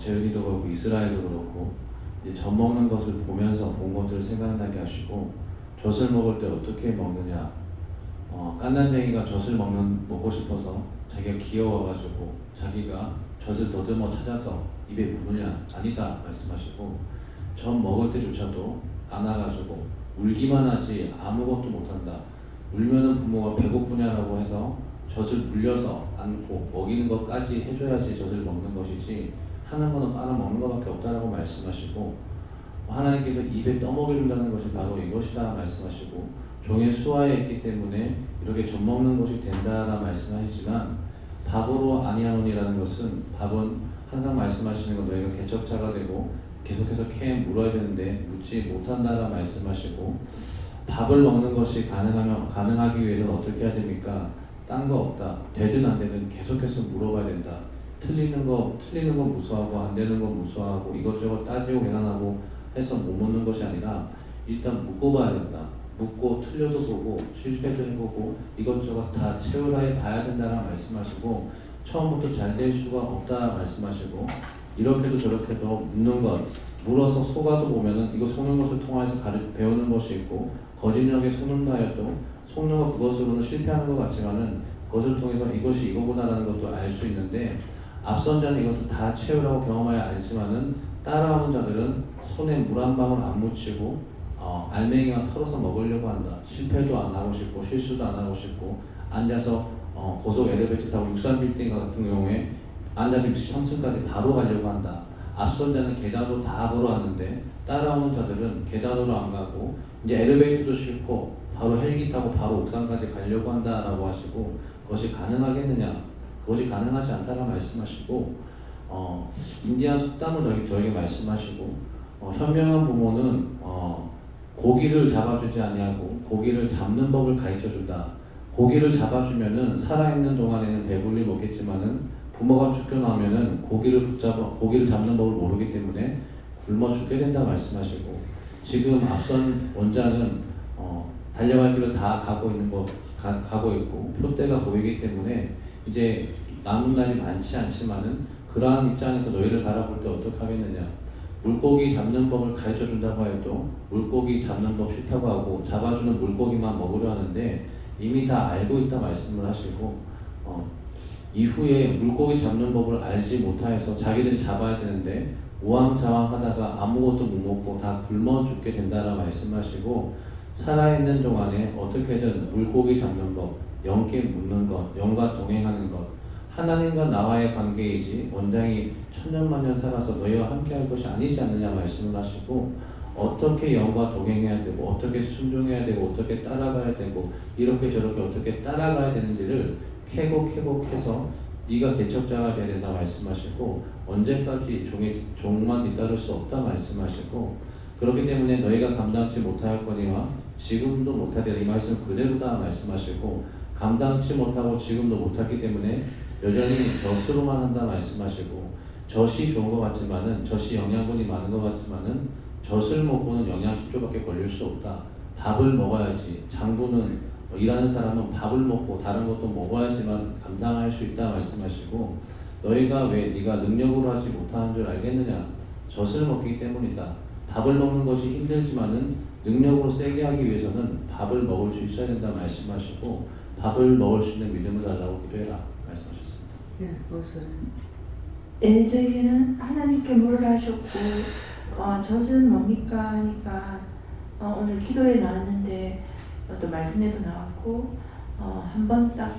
재윤이도 그렇고 이스라엘도 그렇고 이제 젖 먹는 것을 보면서 본 것들을 생각나게 하시고 젖을 먹을 때 어떻게 먹느냐 깐난쟁이가 젖을 먹고 싶어서 자기가 귀여워가지고 자기가 젖을 더듬어 찾아서 입에 부느냐 아니다 말씀하시고 젖 먹을 때조차도 안아가지고 울기만 하지 아무것도 못한다. 울면은 부모가 배고프냐라고 해서 젖을 물려서 안고 먹이는 것까지 해줘야지 젖을 먹는 것이지 하는 거는 빨아먹는 것밖에 없다라고 말씀하시고 하나님께서 입에 떠먹여준다는 것이 바로 이것이다 말씀하시고 종의 수하에 있기 때문에 이렇게 젖 먹는 것이 된다라 말씀하시지만 밥으로 아니하노니라는 것은 밥은 항상 말씀하시는 건 너희가 개척자가 되고 계속해서 캐 물어야 되는데 묻지 못한다라 말씀하시고 밥을 먹는 것이 가능하기 위해서는 어떻게 해야 됩니까? 딴 거 없다. 되든 안 되든 계속해서 물어봐야 된다. 틀리는 거 무서워하고 안 되는 거 무서워하고 이것저것 따지고 계산하고 해서 못 묻는 것이 아니라 일단 묻고봐야 된다. 묻고 틀려도 보고 실패도 해보고 이것저것 다 체험해 봐야 된다라 말씀하시고 처음부터 잘 될 수가 없다 말씀하시고 이렇게도 저렇게도 묻는 것 물어서 속아도 보면은 이거 속는 것을 통해서 배우는 것이 있고 거짓력에 속는다 해도 속는 것 그것으로는 실패하는 것 같지만은 그것을 통해서 이것이 이거구나라는 것도 알 수 있는데 앞선 자는 이것을 다 채우라고 경험하여 알지만은 따라오는 자들은 손에 물 한 방울 안 묻히고 알맹이만 털어서 먹으려고 한다. 실패도 안 하고 싶고 실수도 안 하고 싶고 앉아서 고속 엘리베이터 타고 63빌딩 같은 경우에 앉아서 63층까지 바로 가려고 한다. 앞선 자는 계단으로 다 걸어왔는데 따라오는 자들은 계단으로 안 가고 이제 엘리베이터도 싫고 바로 헬기 타고 바로 옥상까지 가려고 한다라고 하시고 그것이 가능하겠느냐? 그것이 가능하지 않다라고 말씀하시고 인디안 속담을 저에게 말씀하시고 현명한 부모는 고기를 잡아주지 아니하고 고기를 잡는 법을 가르쳐준다. 고기를 잡아주면은 살아있는 동안에는 배불리 먹겠지만은 부모가 죽고 나면은 고기를 잡는 법을 모르기 때문에 굶어 죽게 된다 말씀하시고 지금 앞선 원자는 달려갈 길을 다 가고 있고 표대가 보이기 때문에 이제 남은 날이 많지 않지만은 그러한 입장에서 너희를 바라볼 때 어떻게 하겠느냐. 물고기 잡는 법을 가르쳐 준다고 해도 물고기 잡는 법 싫다고 하고 잡아주는 물고기만 먹으려 하는데 이미 다 알고 있다 말씀을 하시고 이후에 물고기 잡는 법을 알지 못하여서 자기들이 잡아야 되는데 우왕좌왕하다가 아무것도 못 먹고 다 굶어 죽게 된다라 말씀하시고 살아있는 동안에 어떻게든 물고기 잡는 법, 영께 묻는 것, 영과 동행하는 것 하나님과 나와의 관계이지 원장이 천년만년 살아서 너희와 함께할 것이 아니지 않느냐 말씀을 하시고 어떻게 영과 동행해야 되고 어떻게 순종해야 되고 어떻게 따라가야 되고 이렇게 저렇게 어떻게 따라가야 되는지를 캐곡해서 네가 개척자가 되어야 된다 말씀하시고 언제까지 종만 뒤따를 수 없다 말씀하시고 그렇기 때문에 너희가 감당치 못할 거니와 지금도 못하리라 이 말씀 그대로다 말씀하시고 감당치 못하고 지금도 못하기 때문에 여전히 젖으로만 한다 말씀하시고 젖이 좋은 것 같지만은 젖이 영양분이 많은 것 같지만은 젖을 먹고는 영양 10조밖에 걸릴 수 없다. 밥을 먹어야지. 장부는 일하는 사람은 밥을 먹고 다른 것도 먹어야지만 감당할 수 있다 말씀하시고 너희가 왜 네가 능력으로 하지 못하는 줄 알겠느냐. 젖을 먹기 때문이다. 밥을 먹는 것이 힘들지만은 능력으로 세게 하기 위해서는 밥을 먹을 수 있어야 된다 말씀하시고 밥을 먹을 수 있는 믿음을 달라고 기도해라 말씀하셨습니다. 네, 무슨 저에게는 하나님께 물을 하셨고 젖은 뭡니까 하니까 오늘 기도에 나왔는데 또 말씀에도 나왔고 한 번 딱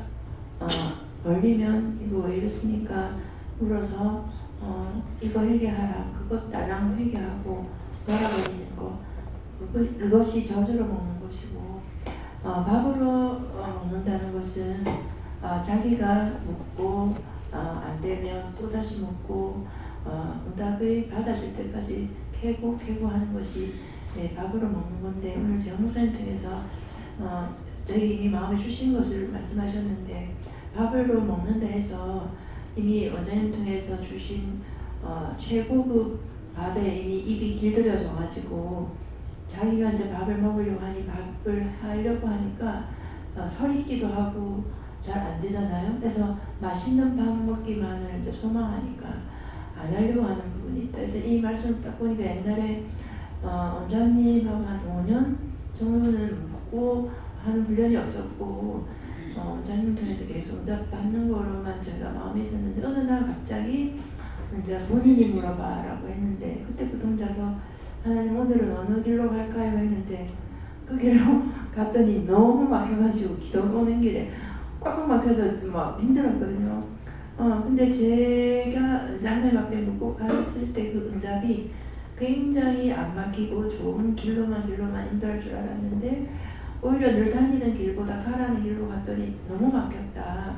걸리면 이거 왜 이렇습니까 물어서 이거 회개하라 그것 달랑 회개하고 돌아버리는 거 그것이 젖으로 먹는 것이고 밥으로 먹는다는 것은 자기가 먹고 안 되면 또다시 먹고 응답을 받아줄 때까지 캐고 하는 것이 밥으로 먹는 건데 오늘 제가 목사님 통해서 저희 이미 마음에 주신 것을 말씀하셨는데 밥으로 먹는다 해서 이미 원장님 통해서 주신 최고급 밥에 이미 입이 길들여져 가지고 자기가 이제 밥을 먹으려고 하니 밥을 하려고 하니까 서리기도 하고 잘 안 되잖아요. 그래서 맛있는 밥 먹기만을 이제 소망하니까 안 하려고 하는 부분이 있다. 그래서 이 말씀을 딱 보니까 옛날에 원장님하고 한 5년 정도는 묵고 하는 훈련이 없었고 원장님 통해서 계속 응답 받는 거로만 제가 마음에 있었는데 어느 날 갑자기 이제 본인이 물어봐라고 했는데 그때부터 혼자서 하나님 오늘은 어느 길로 갈까요 했는데 그 길로 갔더니 너무 막혀가지고 기도 오는 길에 꽉꽉 막혀서 막 힘들었거든요. 근데 제가 이제 하나님 앞에 묻고 갔을 때 그 응답이 굉장히 안 막히고 좋은 길로만 인도할 줄 알았는데 오히려 늘 다니는 길보다 가라는 길로 갔더니 너무 막혔다.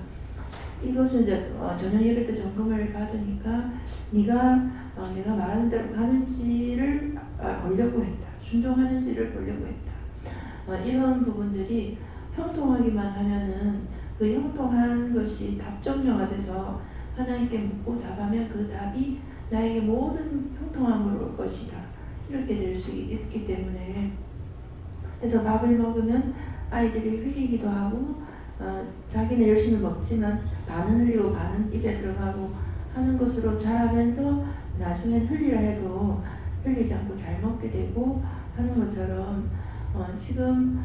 이것은 이제 저녁 예배 때 점검을 받으니까 네가 내가 말하는 대로 가는지를 보려고 했다. 순종하는지를 보려고 했다. 이런 부분들이 형통하기만 하면은 그 형통한 것이 답정료가 돼서 하나님께 묻고 답하면 그 답이 나에게 모든 형통함을 올 것이다. 이렇게 될 수 있기 때문에 그래서 밥을 먹으면 아이들이 흘리기도 하고 자기는 열심히 먹지만 반은 흘리고 반은 입에 들어가고 하는 것으로 자라면서 나중엔 흘리라 해도 흘리지 않고 잘 먹게 되고 하는 것처럼 지금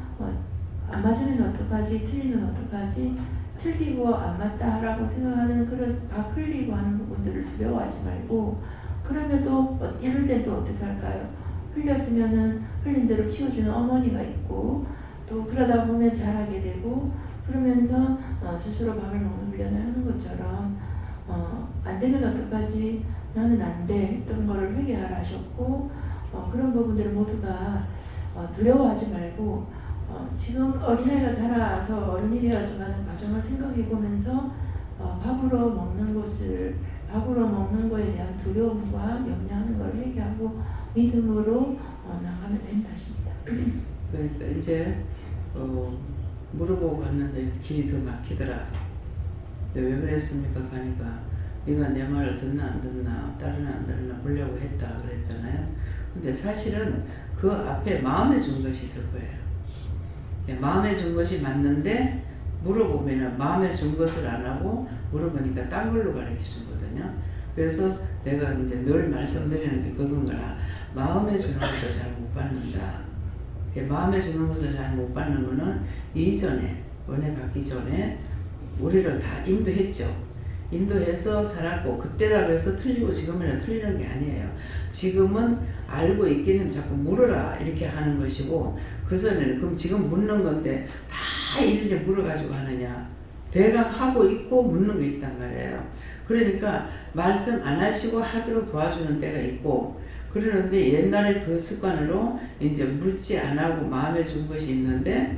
안 맞으면 어떡하지 틀리면 어떡하지 틀리고 안 맞다라고 생각하는 그런 막 흘리고 하는 부분들을 두려워하지 말고 그럼에도 이럴 때 또 어떻게 할까요? 흘렸으면은 흘린 대로 치워주는 어머니가 있고 또 그러다 보면 잘하게 되고 그러면서 스스로 밥을 먹는 훈련을 하는 것처럼 안 되면 어떡하지? 나는 안 돼 했던 거를 회개하라 하셨고 그런 부분들을 모두가 두려워하지 말고 지금 어린아이가 자라서 어른이 되어져가는 과정을 생각해 보면서 밥으로 먹는 거에 대한 두려움과 염려하는 걸 회개하고 믿음으로 나가면 된다 싶습니다. 그러니까 이제 물어보고 갔는데 길이 더 막히더라. 근데 왜 그랬습니까? 가니까 네가 내 말을 듣나 안 듣나 따르나 안 따르나 보려고 했다 그랬잖아요. 근데 사실은 그 앞에 마음에 준 것이 있을 거예요. 마음에 준 것이 맞는데 물어보면 마음에 준 것을 안 하고 물어보니까 딴 걸로 가르쳐 주거든요. 그래서 내가 이제 늘 말씀드리는 게 그건 거라. 마음에 주는 것을 잘 못 받는다. 마음에 주는 것을 잘 못 받는 거는 이전에 은혜 받기 전에 우리를 다 인도했죠. 인도해서 살았고 그때라고 해서 틀리고 지금은 틀리는 게 아니에요. 지금은 알고 있기는 자꾸 물어라 이렇게 하는 것이고 그전에는 그럼 지금 묻는 건데 다 일일이 물어가지고 하느냐. 대강 하고 있고 묻는 게 있단 말이에요. 그러니까 말씀 안 하시고 하도록 도와주는 때가 있고 그러는데 옛날에 그 습관으로 이제 묻지 안 하고 마음에 준 것이 있는데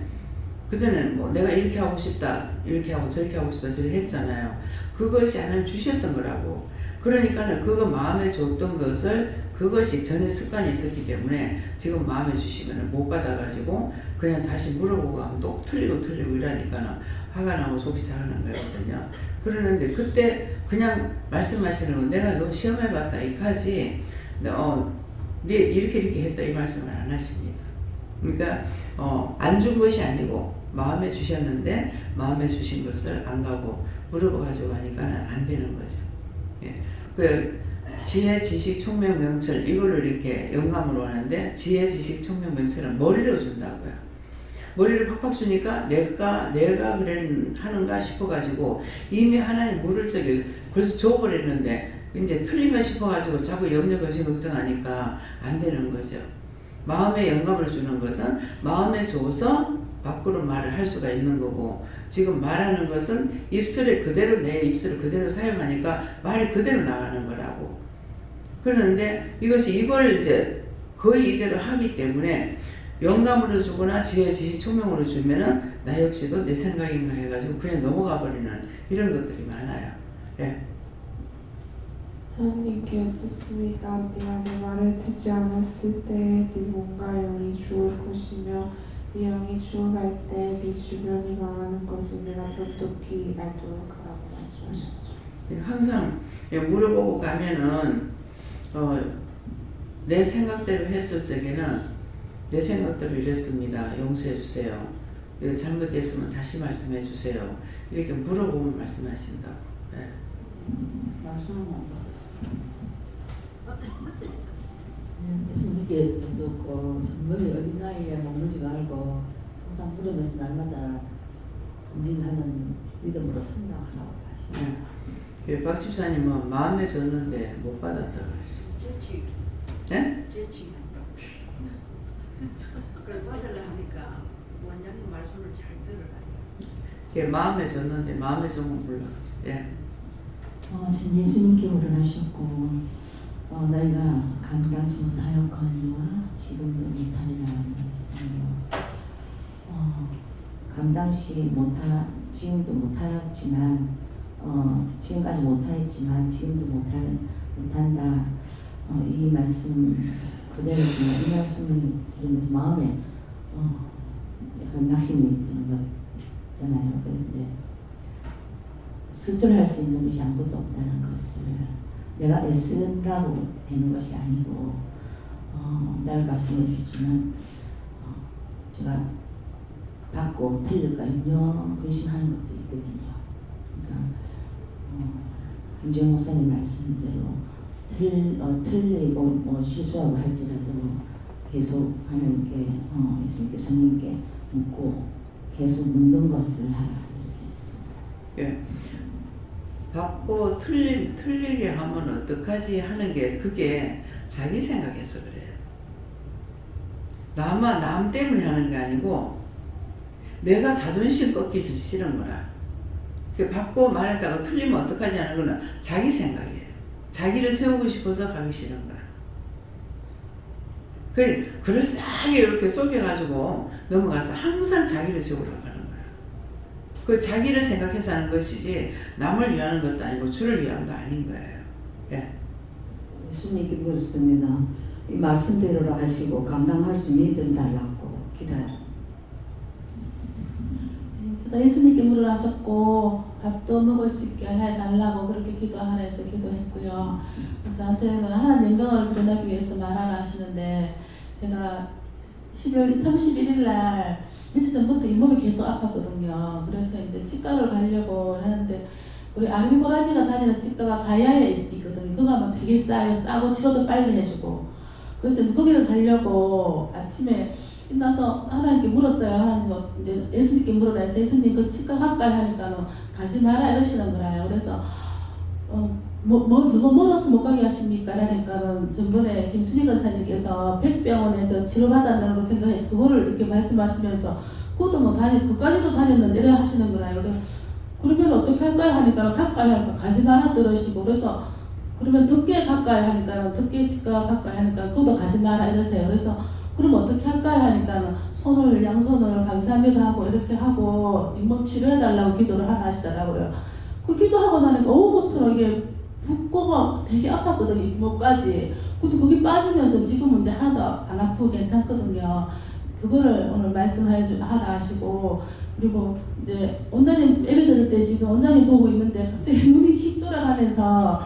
그전에는 뭐 내가 이렇게 하고 싶다 이렇게 하고 저렇게 하고 싶다 저렇게 했잖아요. 그것이 하나님 주셨던 거라고. 그러니까 그거 마음에 줬던 것을 그것이 전에 습관이 있었기 때문에 지금 마음에 주시면 못 받아가지고 그냥 다시 물어보고 하면 또 틀리고 이러니까 화가 나고 속이 상하는 거거든요. 그러는데 그때 그냥 말씀하시는 건 내가 너 시험해봤다 이까지 네 이렇게 했다 이 말씀을 안 하십니다. 그러니까 안 준 것이 아니고 마음에 주셨는데 마음에 주신 것을 안 가고 물어봐가지고 하니까 안 되는 거죠. 예. 그 지혜, 지식, 총명, 명철 이걸로 이렇게 영감으로 하는데 지혜, 지식, 총명, 명철은 머리로 준다고요. 머리를 팍팍 주니까 내가 하는가 싶어가지고 이미 하나님 물을 적에 그래서 줘버렸는데 이제 틀린가 싶어가지고 자꾸 염려, 걱정하니까 안 되는 거죠. 마음에 영감을 주는 것은 마음에 줘서 밖으로 말을 할 수가 있는 거고 지금 말하는 것은 입술에 그대로 내 입술을 그대로 사용하니까 말이 그대로 나가는 거라고. 그런데 이걸 이제 거의 이대로 하기 때문에 영감으로 주거나 지혜, 지식, 총명으로 주면은 나 역시도 내 생각인가 해가지고 그냥 넘어가 버리는 이런 것들이 많아요. 예. 하나님께 여쭙습니다. 네가 내 말을 듣지 않았을 때 네 몸과 영이 죽을 것이며 네 영이 죽어갈 때 네 주변이 망하는 것을 내가 똑똑히 알도록 하라고 말씀하셨습니다. 항상 물어보고 가면은 내 생각대로 했을 적에는 내 생각대로 이랬습니다. 용서해 주세요. 이거 잘못됐으면 다시 말씀해 주세요. 이렇게 물어보면 말씀하신다. 네. 말씀은 안 받았습니다. 그래서 이렇게 선물이 어린아이에 머물지 말고 항상 물으면서 날마다 정진하는 믿음으로 성장하라고 하시네요. 네. 박 집사님은 마음에 줬는데 못 받았다고 그랬어요. 재치. 네? 재치. 그걸 받으려 하니까 원장님 말씀을 잘 들으라. 마음에 줬는데 마음에 줬면 몰라가지고. 예. 전 예수님께 물어나셨고 너희가 감당치 못하였거니와 지금도 못하리라는 말씀이요. 지금도 못하였지만 지금까지 못하였지만 지금도 못한다. 이 말씀 그대로 이 말씀을 들으면서 마음에 약간 낙심이 드는 거잖아요. 그래서 스스로 할 수 있는 것이 아무것도 없다는 것을 내가 애쓴다고 되는 것이 아니고 날 말씀해 주지만 제가 받고 틀릴까 염려 근심하는 것도 있거든요. 그러니까 김재영 목사님 말씀대로 틀리고 실수하고 할지라도 계속 하나님께 예수님께 성령께 묻고 계속 묻는 것을 하라 이렇게 했습니다. 예. 받고 틀리게 하면 어떡하지 하는 게 그게 자기 생각에서 그래요. 남 때문에 하는 게 아니고 내가 자존심 꺾이기 싫은 거라. 받고 말했다가 틀리면 어떡하지 하는 거는 자기 생각이에요. 자기를 세우고 싶어서 가기 싫은 거라. 그럴싸하게 이렇게 속여가지고 넘어가서 항상 자기를 세우려고 하는 거야. 그 자기를 생각해서 하는 것이지 남을 위하는 것도 아니고 주를 위한 거 아닌 거예요. 예. 예수님께 묻습니다. 이 말씀대로 하시고 감당할 수 믿음 달라고 기도해요. 예수님께 물어하셨고 밥도 먹을 수 있게 해달라고 그렇게 기도하면서 기도했고요. 저한테는 하나님 영광을 드러내기 위해서 말하라 하시는데 제가 12월 31일 날 며칠 전부터 잇몸이 계속 아팠거든요. 그래서 이제 치과를 가려고 하는데 우리 아르미보라미가 다니는 치과가 가야에 있거든요. 그거 하면 되게 싸고 치료도 빨리 해주고 그래서 거기를 가려고 아침에 끝나서 하나님께 물었어요. 하나님 이제 예수님께 물어라 해서 예수님 그 치과 가까이 하니까는 가지 마라 이러시는 거라요. 그래서 너무 멀어서 못 가게 하십니까? 라니까는 전번에 김순희 권사님께서 백병원에서 치료받았다는 거 생각해 그거를 이렇게 말씀하시면서 그것도 뭐 그까지도 다녔는데 이래 하시는 거라요. 그러면 어떻게 할까요? 하니까 가까이 하니까 가지 마라 들으시고 그래서 그러면 덕계 가까이 하니까 덕계 치과 가까이 하니까 그것도 가지 마라 이러세요. 그래서 그럼 어떻게 할까요? 하니까 양손을 감사합니다 하고 이렇게 하고 잇몸 치료해달라고 기도를 하시더라고요. 그 기도하고 나니까 오후부터 이게 붓고가 되게 아팠거든요. 잇몸까지. 근데 거기 빠지면서 지금은 이제 하나도 안 아프고 괜찮거든요. 그거를 오늘 말씀하라 하시고 그리고 이제 원장님 예배 드릴 때 지금 원장님 보고 있는데 갑자기 눈이 휙 돌아가면서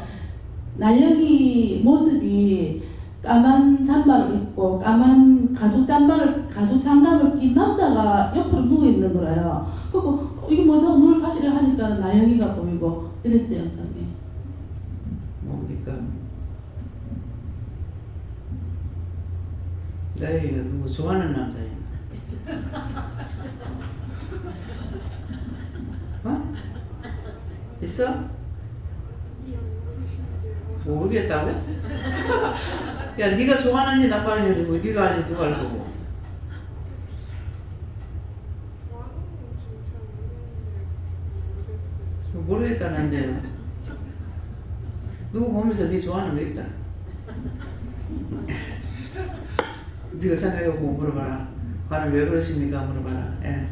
나영이 모습이 까만 잠바를 입고 까만 가죽 장갑을 낀 남자가 옆으로 누워 있는 거예요. 그리고 이게 뭐죠? 뭘 다시 하니까 나영이가 보이고 이랬어요. 영상이. 뭡니까? 나영이가 누구 좋아하는 남자예요? 어? 있어? 모르겠다고? 야, 네가 좋아하는지 나빠하는지 뭐 네가 알지 누가 알 거고. 모르겠다는데 누구 보면서 네 좋아하는 거 있다. 네가 생각해보고 물어봐라. 나는 왜 그러십니까? 물어봐라. 예.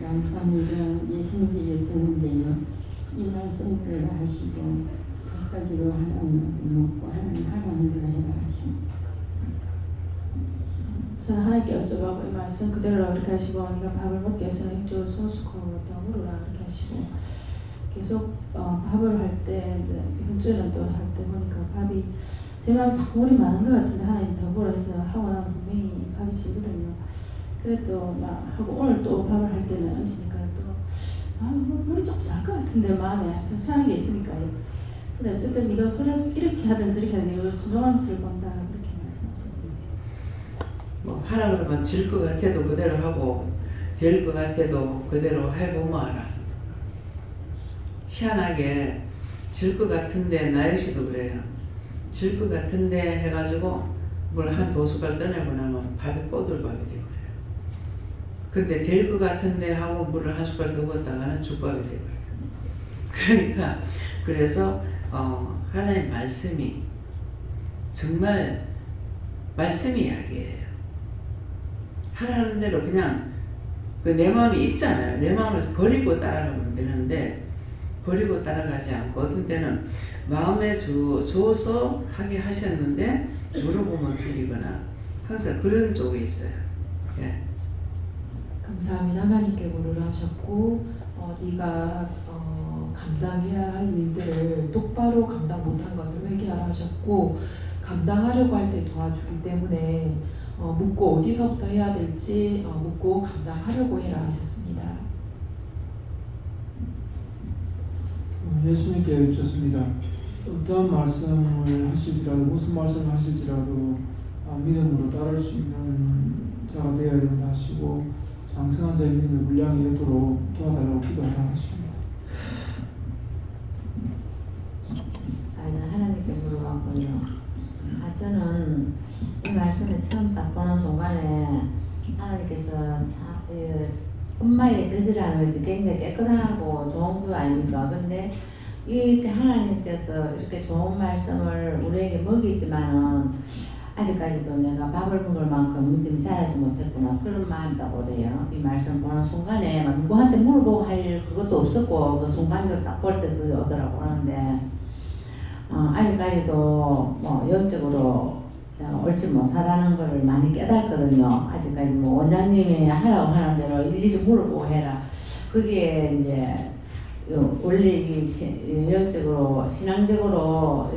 감사합니다. 예수님께 여쭈는데요. 이 말씀을 하시고 끝까지로 하나님 먹고 하나님 하라는 대로 해라 하십니다. 저는 하나님께 여쭤보고 이 말씀 그대로 이렇게 하시고 네가 밥을 먹기 위해서는 힘주어 소수하고 더불어라 이렇게 하시고 계속 밥을 할 때 이제 이번 주에는 또 할 때 보니까 밥이 제 마음 자꾸 물이 많은 것 같은데 하나님 더불어 해서 하고 나면 분명히 밥이 지거든요. 그래도 막 하고 오늘 또 밥을 할 때는 하시니까 또 물이 좀 잘 것 같은데 마음에 편찮은 게 있으니까 근데 어쨌든 네가 그래 이렇게 하든 저렇게 하든 이걸 순종함을 본다 그렇게 말씀하셨어요. 뭐 하라 그러면 질 것 같아도 그대로 하고 될 것 같아도 그대로 해보면 알아. 희한하게 질 것 같은데 나 역시도 그래요. 질 것 같은데 해가지고 물 한 2숟갈 떠내고 나면 밥이 꼬들밥이 되고 그래요. 근데 될 것 같은데 하고 물을 한 숟갈 더 붓다가는 죽밥이 되고 그래요. 그러니까 그래서 하나님 말씀이 정말 말씀이 약이에요. 하라는 대로 그냥 내 마음이 있잖아요. 내 마음을 버리고 따라가면 되는데 버리고 따라가지 않고 어떤 때는 마음에 주어서 하게 하셨는데 물어보면 틀리거나 항상 그런 쪽이 있어요. 예. 감사합니다. 하나님께 물으라 하셨고 네가 감당해야 할 일들을 똑바로 감당 못한 것을 회개하라 하셨고 감당하려고 할 때 도와주기 때문에 묻고 어디서부터 해야 될지 묻고 감당하려고 해라 하셨습니다. 예수님께 여쭙습니다. 어떠한 말씀을 하실지라도 무슨 말씀을 하실지라도 믿음으로 따를 수 있는 자가 되어야 된다 하시고 장성한 자의 믿음을 물량이 되도록 도와달라고 기도하라 하십니다. 저는 이 말씀을 처음 딱 보는 순간에 하나님께서 엄마의 저지라는 것이 굉장히 깨끗하고 좋은 거 아닙니까? 근데 이렇게 하나님께서 이렇게 좋은 말씀을 우리에게 먹이지만은 아직까지도 내가 밥을 먹을 만큼 믿음이 자라지 못했구나 그런 마음이라고 그래요. 이 말씀 보는 순간에 막 누구한테 물어보고 할 그것도 없었고 그 순간적으로 딱 볼 때 그게 오더라고. 그런데 아직까지도 뭐 영적으로 옳지 못하다는 것을 많이 깨닫거든요. 아직까지 뭐 원장님이 하라고 하는 대로 일일이 물어보고 해라. 그게 이제 원래 영적으로 신앙적으로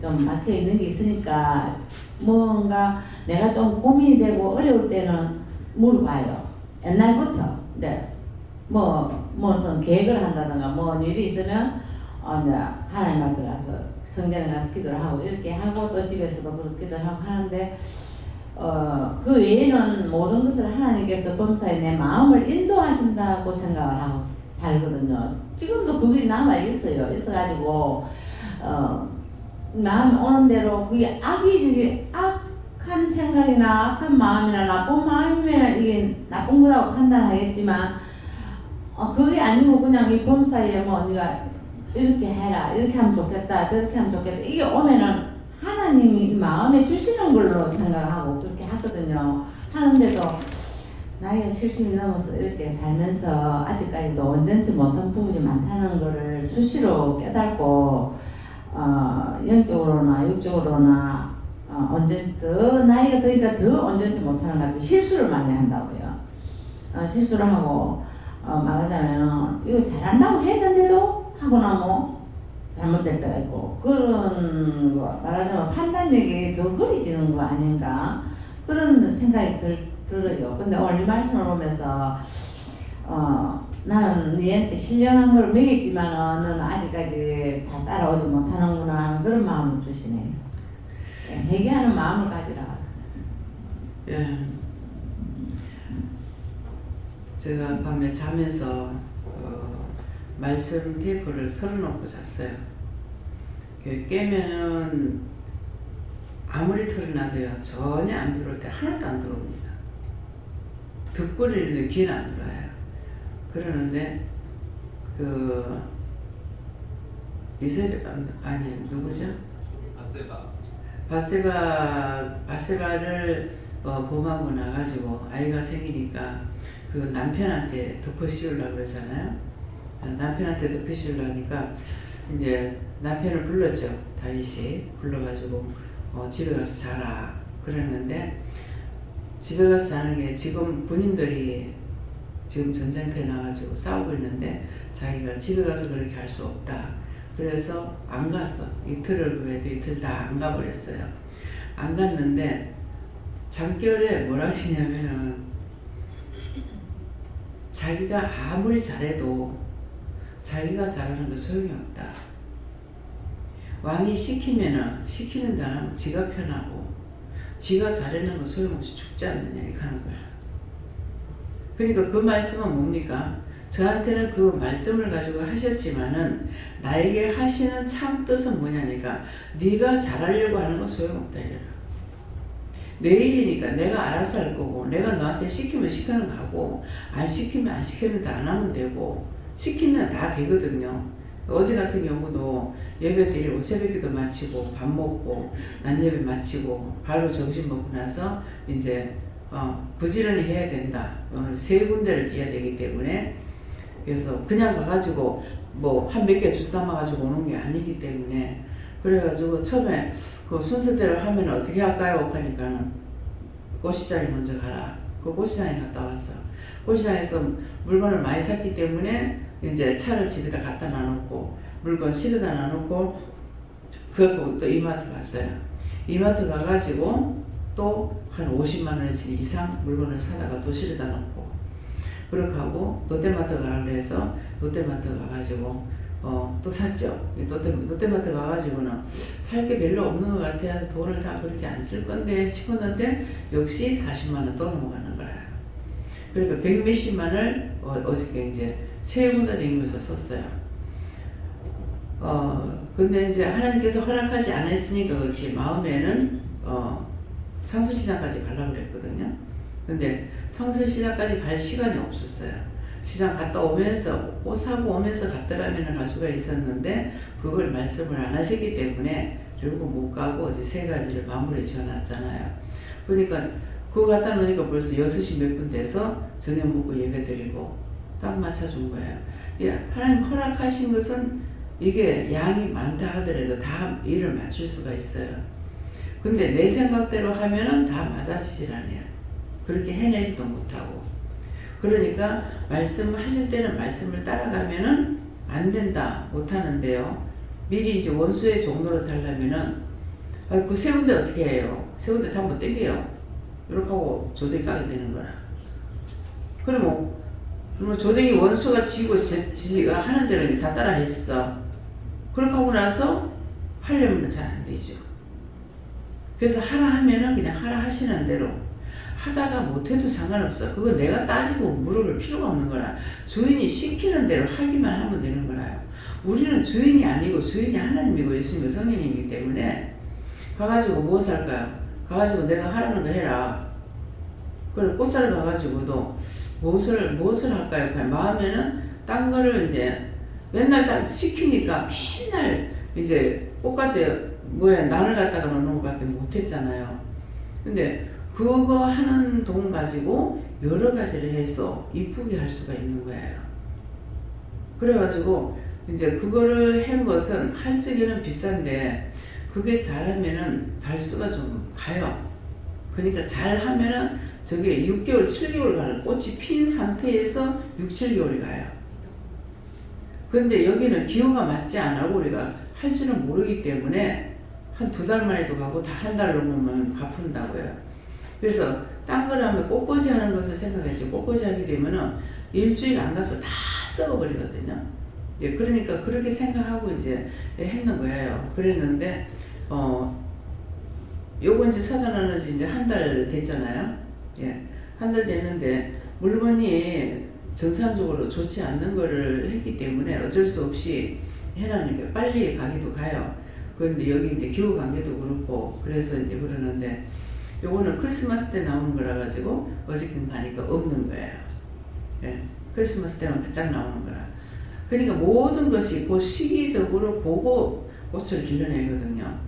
좀 막혀 있는 게 있으니까 뭔가 내가 좀 고민이 되고 어려울 때는 물어봐요. 옛날부터 이제 무슨 계획을 한다든가 뭔 일이 있으면 이제 하나님 앞에 가서 성전에 가서 기도를 하고 이렇게 하고 또 집에서도 그렇게 기도를 하고 하는데 그 외에는 모든 것을 하나님께서 범사에 내 마음을 인도하신다고 생각을 하고 살거든요. 지금도 그게 남아 있어요. 있어가지고 마음 오는 대로 그게 악한 생각이나 악한 마음이나 나쁜 마음이면 이게 나쁜 거라고 판단하겠지만 그게 아니고 그냥 이 범사에 뭐 네가 이렇게 해라 이렇게 하면 좋겠다 저렇게 하면 좋겠다 이게 오면은 하나님이 마음에 주시는 걸로 생각하고 그렇게 하거든요. 하는데도 나이가 70이 넘어서 이렇게 살면서 아직까지도 온전치 못한 부분이 많다는 것을 수시로 깨닫고 영적으로나 육적으로나 더 나이가 드니까 더 온전치 못하는 것 같아요. 실수를 많이 한다고요. 실수를 하고 말하자면 이거 잘한다고 했는데도 하고 나면 잘못될 때가 있고 그런 거 말하자면 판단력이 더 흐려지는 거 아닌가 그런 생각이 들어요. 근데 오늘 이 말씀을 보면서 나는 너한테 신령한 걸 먹였지만 너는 아직까지 다 따라오지 못하는구나 하는 그런 마음을 주시네요. 회개하는 마음을 가지라. 예. 제가 밤에 자면서 말씀 테이프를 틀어놓고 잤어요. 깨면은 아무리 틀어놔도요 전혀 안 들어올 때 하나도 안 들어옵니다. 듣고 있는데 귀는 안 들어와요. 그러는데 누구죠? 바세바를 범하고 나가지고 아이가 생기니까 그 남편한테 덮어씌우려고 그러잖아요. 남편한테 덮어씌우려니까 이제 남편을 불렀죠. 다윗이 불러가지고 집에 가서 자라 그랬는데 집에 가서 자는 게 지금 군인들이 지금 전쟁터에 나가지고 싸우고 있는데 자기가 집에 가서 그렇게 할 수 없다. 그래서 안 갔어. 이틀을 그래도 이틀 다 안 가버렸어요. 안 갔는데 잠결에 뭐라 하시냐면은 자기가 아무리 잘해도 자기가 잘하는 거 소용이 없다. 왕이 시키는 데 안 하면 지가 편하고 지가 잘하는 거 소용없이 죽지 않느냐 이렇게 하는 거야. 그러니까 그 말씀은 뭡니까? 저한테는 그 말씀을 가지고 하셨지만은 나에게 하시는 참 뜻은 뭐냐니까 네가 잘하려고 하는 건 소용없다 이래라. 내 일이니까 내가 알아서 할 거고 내가 너한테 시키면 시키는 거 하고 안 시키면 안 시키면 다 안 하면 되고 시키면 다 되거든요. 어제 같은 경우도 예배 드리고 새벽기도 마치고 밥 먹고 낮예배 마치고 바로 점심 먹고 나서 이제 부지런히 해야 된다. 오늘 3군데를 뛰어야 되기 때문에 그래서 그냥 가가지고 뭐 한 몇 개 주스 담아가지고 오는 게 아니기 때문에 그래가지고 처음에 그 순서대로 하면 어떻게 할까요? 하니까 꽃시장에 먼저 가라. 그 꽃시장에 갔다 왔어. 꽃시장에서 물건을 많이 샀기 때문에 이제 차를 집에다 갖다 놔놓고 물건 실어다 놔놓고 그래갖고 또 이마트 갔어요. 이마트 가가지고 또 한 50만 원어치 이상 물건을 사다가 또 실어다 놓고 그렇게 하고 롯데마트 가라 그래서 롯데마트 가가지고 또 샀죠. 롯데마트 가가지고는 살 게 별로 없는 것 같아서 돈을 다 그렇게 안 쓸 건데 싶었는데 역시 40만 원 또 넘어가는 거예요. 그러니까 100몇십만을 어저께 이제 세 군데 다니면서 썼어요. 근데 이제 하나님께서 허락하지 않았으니까 그렇지 마음에는 상수시장까지 가려고 그랬거든요. 근데 상수시장까지 갈 시간이 없었어요. 시장 갔다 오면서 옷 사고 오면서 갔더라면 갈 수가 있었는데 그걸 말씀을 안 하셨기 때문에 결국 못 가고 어제 3가지를 마무리 지어놨잖아요. 그러니까 그거 갖다 놓으니까 벌써 6시 몇 분 돼서 저녁 먹고 예배 드리고 딱 맞춰준 거예요. 예, 하나님 허락하신 것은 이게 양이 많다 하더라도 다 일을 맞출 수가 있어요. 근데 내 생각대로 하면은 다 맞아지질 않아요. 그렇게 해내지도 못하고. 그러니까 말씀하실 때는 말씀을 따라가면은 안 된다, 못하는데요. 미리 이제 원수의 종로로 달라면은, 그 세운데 어떻게 해요? 세운데 한번 땡겨요. 이렇게 하고 조댕이 까게 되는 거라. 그러면 조댕이 원수가 지고 지가 하는 대로 다 따라 했어. 그렇게 하고 나서 하려면 잘 안 되죠. 그래서 하라 하면은 그냥 하라 하시는 대로 하다가 못해도 상관없어. 그거 내가 따지고 물어볼 필요가 없는 거라. 주인이 시키는 대로 하기만 하면 되는 거라요. 우리는 주인이 아니고 주인이 하나님이고 예수님이 성령님이기 때문에 가가지고 무엇을 할까요? 가가지고 내가 하라는 거 해라. 그래 꽃살을 가가지고도 무엇을 할까요? 그냥 마음에는 딴 거를 이제 맨날 딱 시키니까 맨날 이제 꽃밭에 난을 갖다가 놓는 것밖에 못했잖아요. 근데 그거 하는 돈 가지고 여러 가지를 해서 이쁘게 할 수가 있는 거예요. 그래가지고 이제 그거를 한 것은 할 적에는 비싼데 그게 잘하면은 달수가 좀 가요. 그러니까 잘하면은 저게 6개월, 7개월 가는 꽃이 핀 상태에서 6, 7개월이 가요. 근데 여기는 기후가 맞지 않고 우리가 할 줄은 모르기 때문에 한 2달 만에도 가고 다 한 달 넘으면 갚는다고요. 그래서 딴 거라면 꽃꽂이 하는 것을 생각했죠. 꽃꽂이 하게 되면은 일주일 안 가서 다 썩어버리거든요. 예, 그러니까 그렇게 생각하고 이제 했는 거예요. 그랬는데, 요거 이제 사단하는 지 이제 한 달 됐잖아요. 예, 한 달 됐는데, 물건이 정상적으로 좋지 않는 거를 했기 때문에 어쩔 수 없이 해라니까 빨리 가기도 가요. 그런데 여기 이제 기후 관계도 그렇고, 그래서 이제 그러는데, 요거는 크리스마스 때 나오는 거라 가지고 어저께 가니까 없는 거예요. 예, 크리스마스 때만 바짝 나오는 거라. 그러니까 모든 것이 그 시기적으로 보고 꽃을 길러내거든요.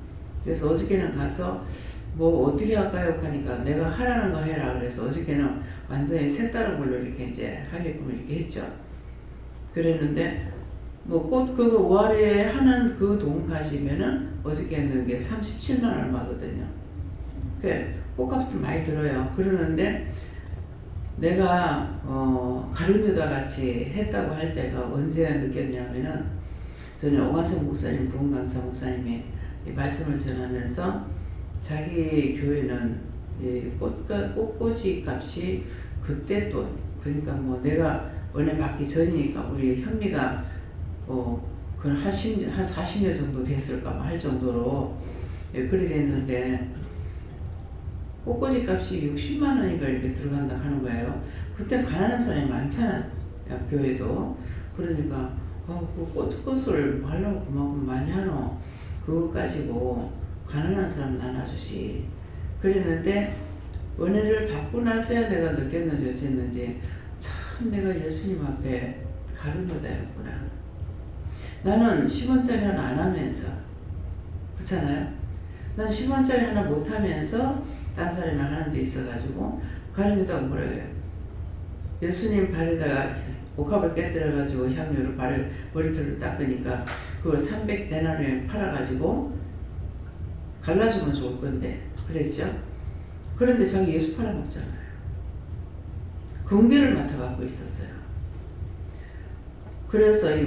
그래서 어저께는 가서 뭐 어떻게 할까요? 하니까 내가 하라는 거 해라. 그래서 어저께는 완전히 색다른 걸로 이렇게 이제 하게끔 이렇게 했죠. 그랬는데 뭐 꽃 그거 월에 하는 그 돈 가시면은 어저께는 게 37만 얼마거든요. 그 꽃값도 많이 들어요. 그러는데 내가 가룟유다 같이 했다고 할 때가 언제 느꼈냐면은 저는 오만석 목사님, 부흥강사 목사님이 이 말씀을 전하면서 자기 교회는 이 꽃꽂이 값이 그때 돈, 그러니까 뭐 내가 은혜 받기 전이니까 우리 현미가 그건 한 40년 정도 됐을까 할 정도로 그렇게 됐는데 꽃꽂이 값이 60만 원인가 이렇게 들어간다 하는 거예요. 그때 가난한 사람이 많잖아, 교회도. 그러니까, 그 꽃을 뭐 하려고 그만큼 많이 하노? 그거 가지고 가난한 사람 나눠주시. 그랬는데, 은혜를 받고 나서야 내가 느꼈는지 어쨌는지, 참 내가 예수님 앞에 가룟유다였구나. 나는 10원짜리 하나 안 하면서, 그렇잖아요? 난 10원짜리 하나 못 하면서, 딴 사람이 하는 데 있어가지고 가룟유다가 뭐라 그래요? 예수님 발에다가 옥합을 깨뜨려가지고 향유로 머리털을 닦으니까 그걸 300데나리온에 팔아가지고 갈라주면 좋을 건데 그랬죠? 그런데 자기 예수 팔아먹잖아요. 금괴를 맡아갖고 있었어요. 그래서 이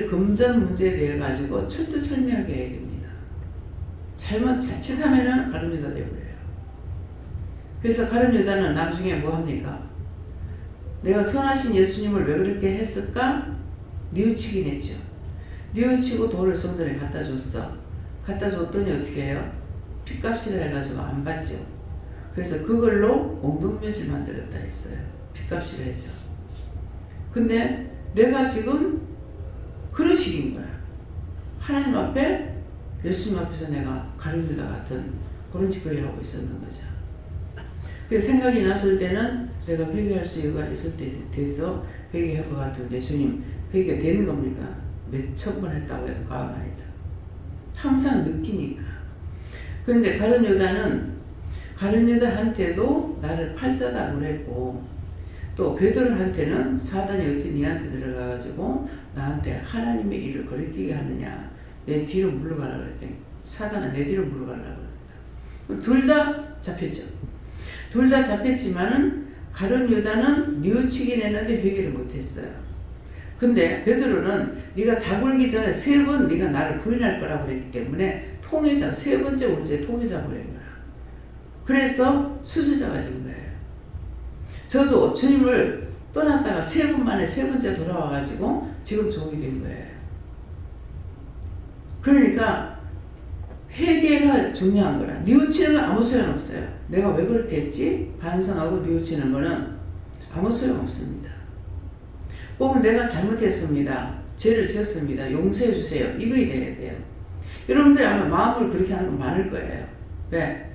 금전 문제에 대해 가지고 철두철미하게 해야 됩니다. 자칫하면은 가룟유다 되고요. 그래서 가룟유다는 나중에 뭐 합니까? 내가 선하신 예수님을 왜 그렇게 했을까? 뉘우치긴 했죠. 뉘우치고 돈을 성전에 갖다 줬어. 갖다 줬더니 어떻게 해요? 핏값이라 해가지고 안 받죠. 그래서 그걸로 옹동묘지를 만들었다 했어요. 핏값이라 해서. 근데 내가 지금 그런 식인 거야. 하나님 앞에, 예수님 앞에서 내가 가룟유다 같은 그런 짓거리 하고 있었는 거죠. 그 생각이 났을 때는 내가 회개할 수요가 있을 때 돼서 회개할 것 같은데 주님 회개가 되는 겁니까? 몇천 번 했다고 해도 과언 아니다. 항상 느끼니까. 그런데 가룟 유다한테도 나를 팔자다고 그랬고 또 베드로한테는 사단이 어찌 니한테 들어가가지고 나한테 하나님의 일을 거리끼게 하느냐 내 뒤로 물러가라 그랬더니 사단은 내 뒤로 물러가라 그랬다. 둘 다 잡혔죠. 둘 다 잡혔지만은 가룟 유다는 뉘우치긴 했는데 회개를 못했어요. 근데 베드로는 네가 다 굴기 전에 3번 네가 나를 부인할 거라고 그랬기 때문에 통해자 3번째 문제 통해자 버린 거야. 그래서 수수자가 된 거예요. 저도 주님을 떠났다가 3번 만에 3번째 돌아와가지고 지금 종이 된 거예요. 그러니까 회개가 중요한 거라. 뉘우치는 건 아무 소용 없어요. 내가 왜 그렇게 했지? 반성하고 뉘우치는 거는 아무 소용 없습니다. 꼭 내가 잘못했습니다. 죄를 지었습니다. 용서해 주세요. 이거 돼야 돼요. 여러분들이 아마 마음으로 그렇게 하는 거 많을 거예요. 왜?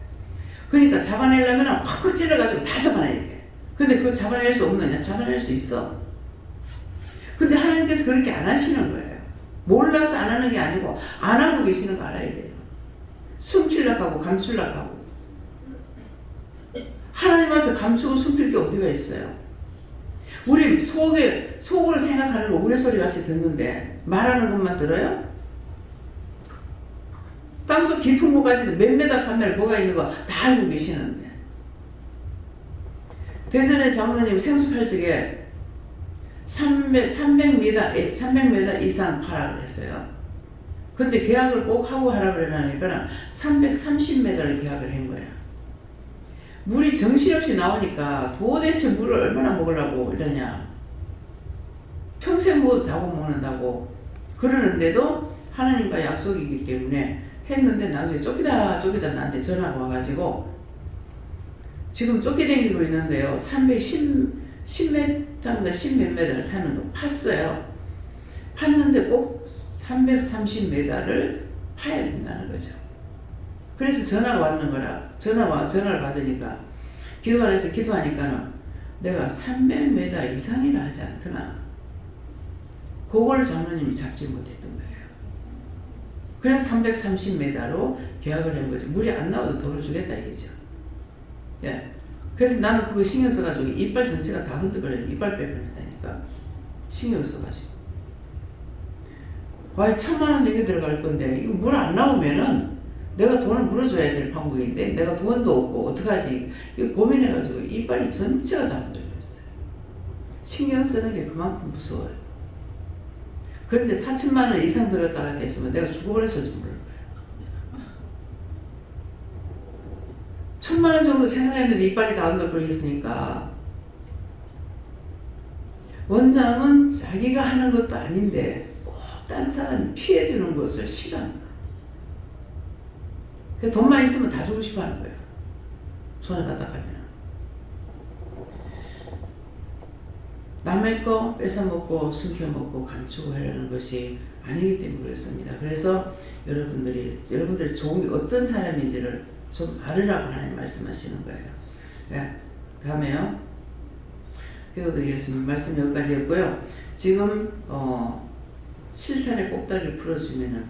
그러니까 잡아내려면 확 찔러가지고 다 잡아내야 돼. 근데 그거 잡아낼 수 없느냐? 잡아낼 수 있어. 근데 하나님께서 그렇게 안 하시는 거예요. 몰라서 안 하는 게 아니고 안 하고 계시는 거 알아야 돼요. 숨기려고 하고 감추려고 하고. 하나님 앞에 감추고 숨길 게 어디가 있어요? 우리 속으로 생각하는 거 우레소리 같이 듣는데 말하는 것만 들어요? 땅속 깊은 곳까지도 몇 메다 판매를 뭐가 있는 거 다 알고 계시는데 대전의 장로님 생수팔찌에 300m 이상 팔아 그랬어요. 근데 계약을 꼭 하고 하라 그러니까 330m를 계약을 한 거예요. 물이 정신없이 나오니까 도대체 물을 얼마나 먹으려고 이러냐. 평생 못 다고 먹는다고 그러는데도 하나님과 약속이기 때문에 했는데 나중에 쫓기다 나한테 전화가 와가지고 지금 쫓기다니고 있는데요. 310m인가 10몇 m를 타는 거 팠어요. 팠는데 꼭 330m를 파야 된다는 거죠. 그래서 전화가 왔는 거라. 전화를 받으니까 기도하래서 기도하니까는 내가 300m 이상이라 하지 않더나. 그걸 장로님이 잡지 못했던 거예요. 그래서 330m로 계약을 한 거죠. 물이 안 나와도 돈을 주겠다 이거죠. 예. 그래서 나는 그거 신경 써가지고 이빨 전체가 다 흔들거려요. 이빨 빼버렸다니까. 신경 써가지고. 와, 1000만원 내게 들어갈 건데 이거 물 안 나오면은 내가 돈을 물어줘야 될 방법인데 내가 돈도 없고 어떡하지? 이거 고민해가지고 이빨이 전체가 다 흔들렸어요. 신경 쓰는 게 그만큼 무서워요. 그런데 4천만원 이상 들었다가 했으면 내가 죽어버렸을지 모를 거예요. 1000만원 정도 생각했는데 이빨이 다 흔들거렸으니까 원장은 자기가 하는 것도 아닌데 꼭 딴 사람이 피해주는 것을 싫어한다. 돈만 있으면 다 주고 싶어 하는 거예요. 손을 받아가면. 남의 거 뺏어먹고 숨겨먹고 감추고 하려는 것이 아니기 때문에 그렇습니다. 그래서 여러분들의 종이 어떤 사람인지를 좀 알으라고 하나님 말씀하시는 거예요. 네. 다음에요. 배워드리겠습니다. 말씀 여기까지 했고요. 지금 실탄의 꼭다리를 풀어주면은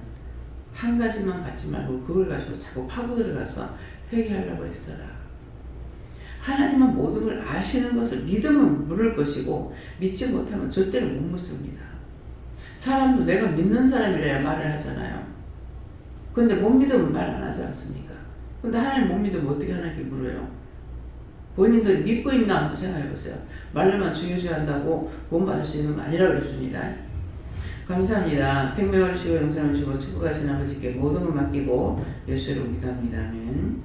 한 가지만 갖지 말고 그걸 가지고 자꾸 파고 들어가서 회개하려고 했어라. 하나님은 모든 걸 아시는 것을 믿으면 물을 것이고 믿지 못하면 절대로 못 묻습니다. 사람도 내가 믿는 사람이라야 말을 하잖아요. 근데 못 믿으면 말 안 하지 않습니까? 근데 하나님 못 믿으면 어떻게 하나님께 물어요? 본인들이 믿고 있나 한번 생각해보세요. 말로만 중요시한다고 구원 받을 수 있는 거 아니라 그랬습니다. 감사합니다. 생명을 주시고 영생을 주시고 축복하신 아버지께 모든 걸 맡기고 예수로 기도합니다. 아멘.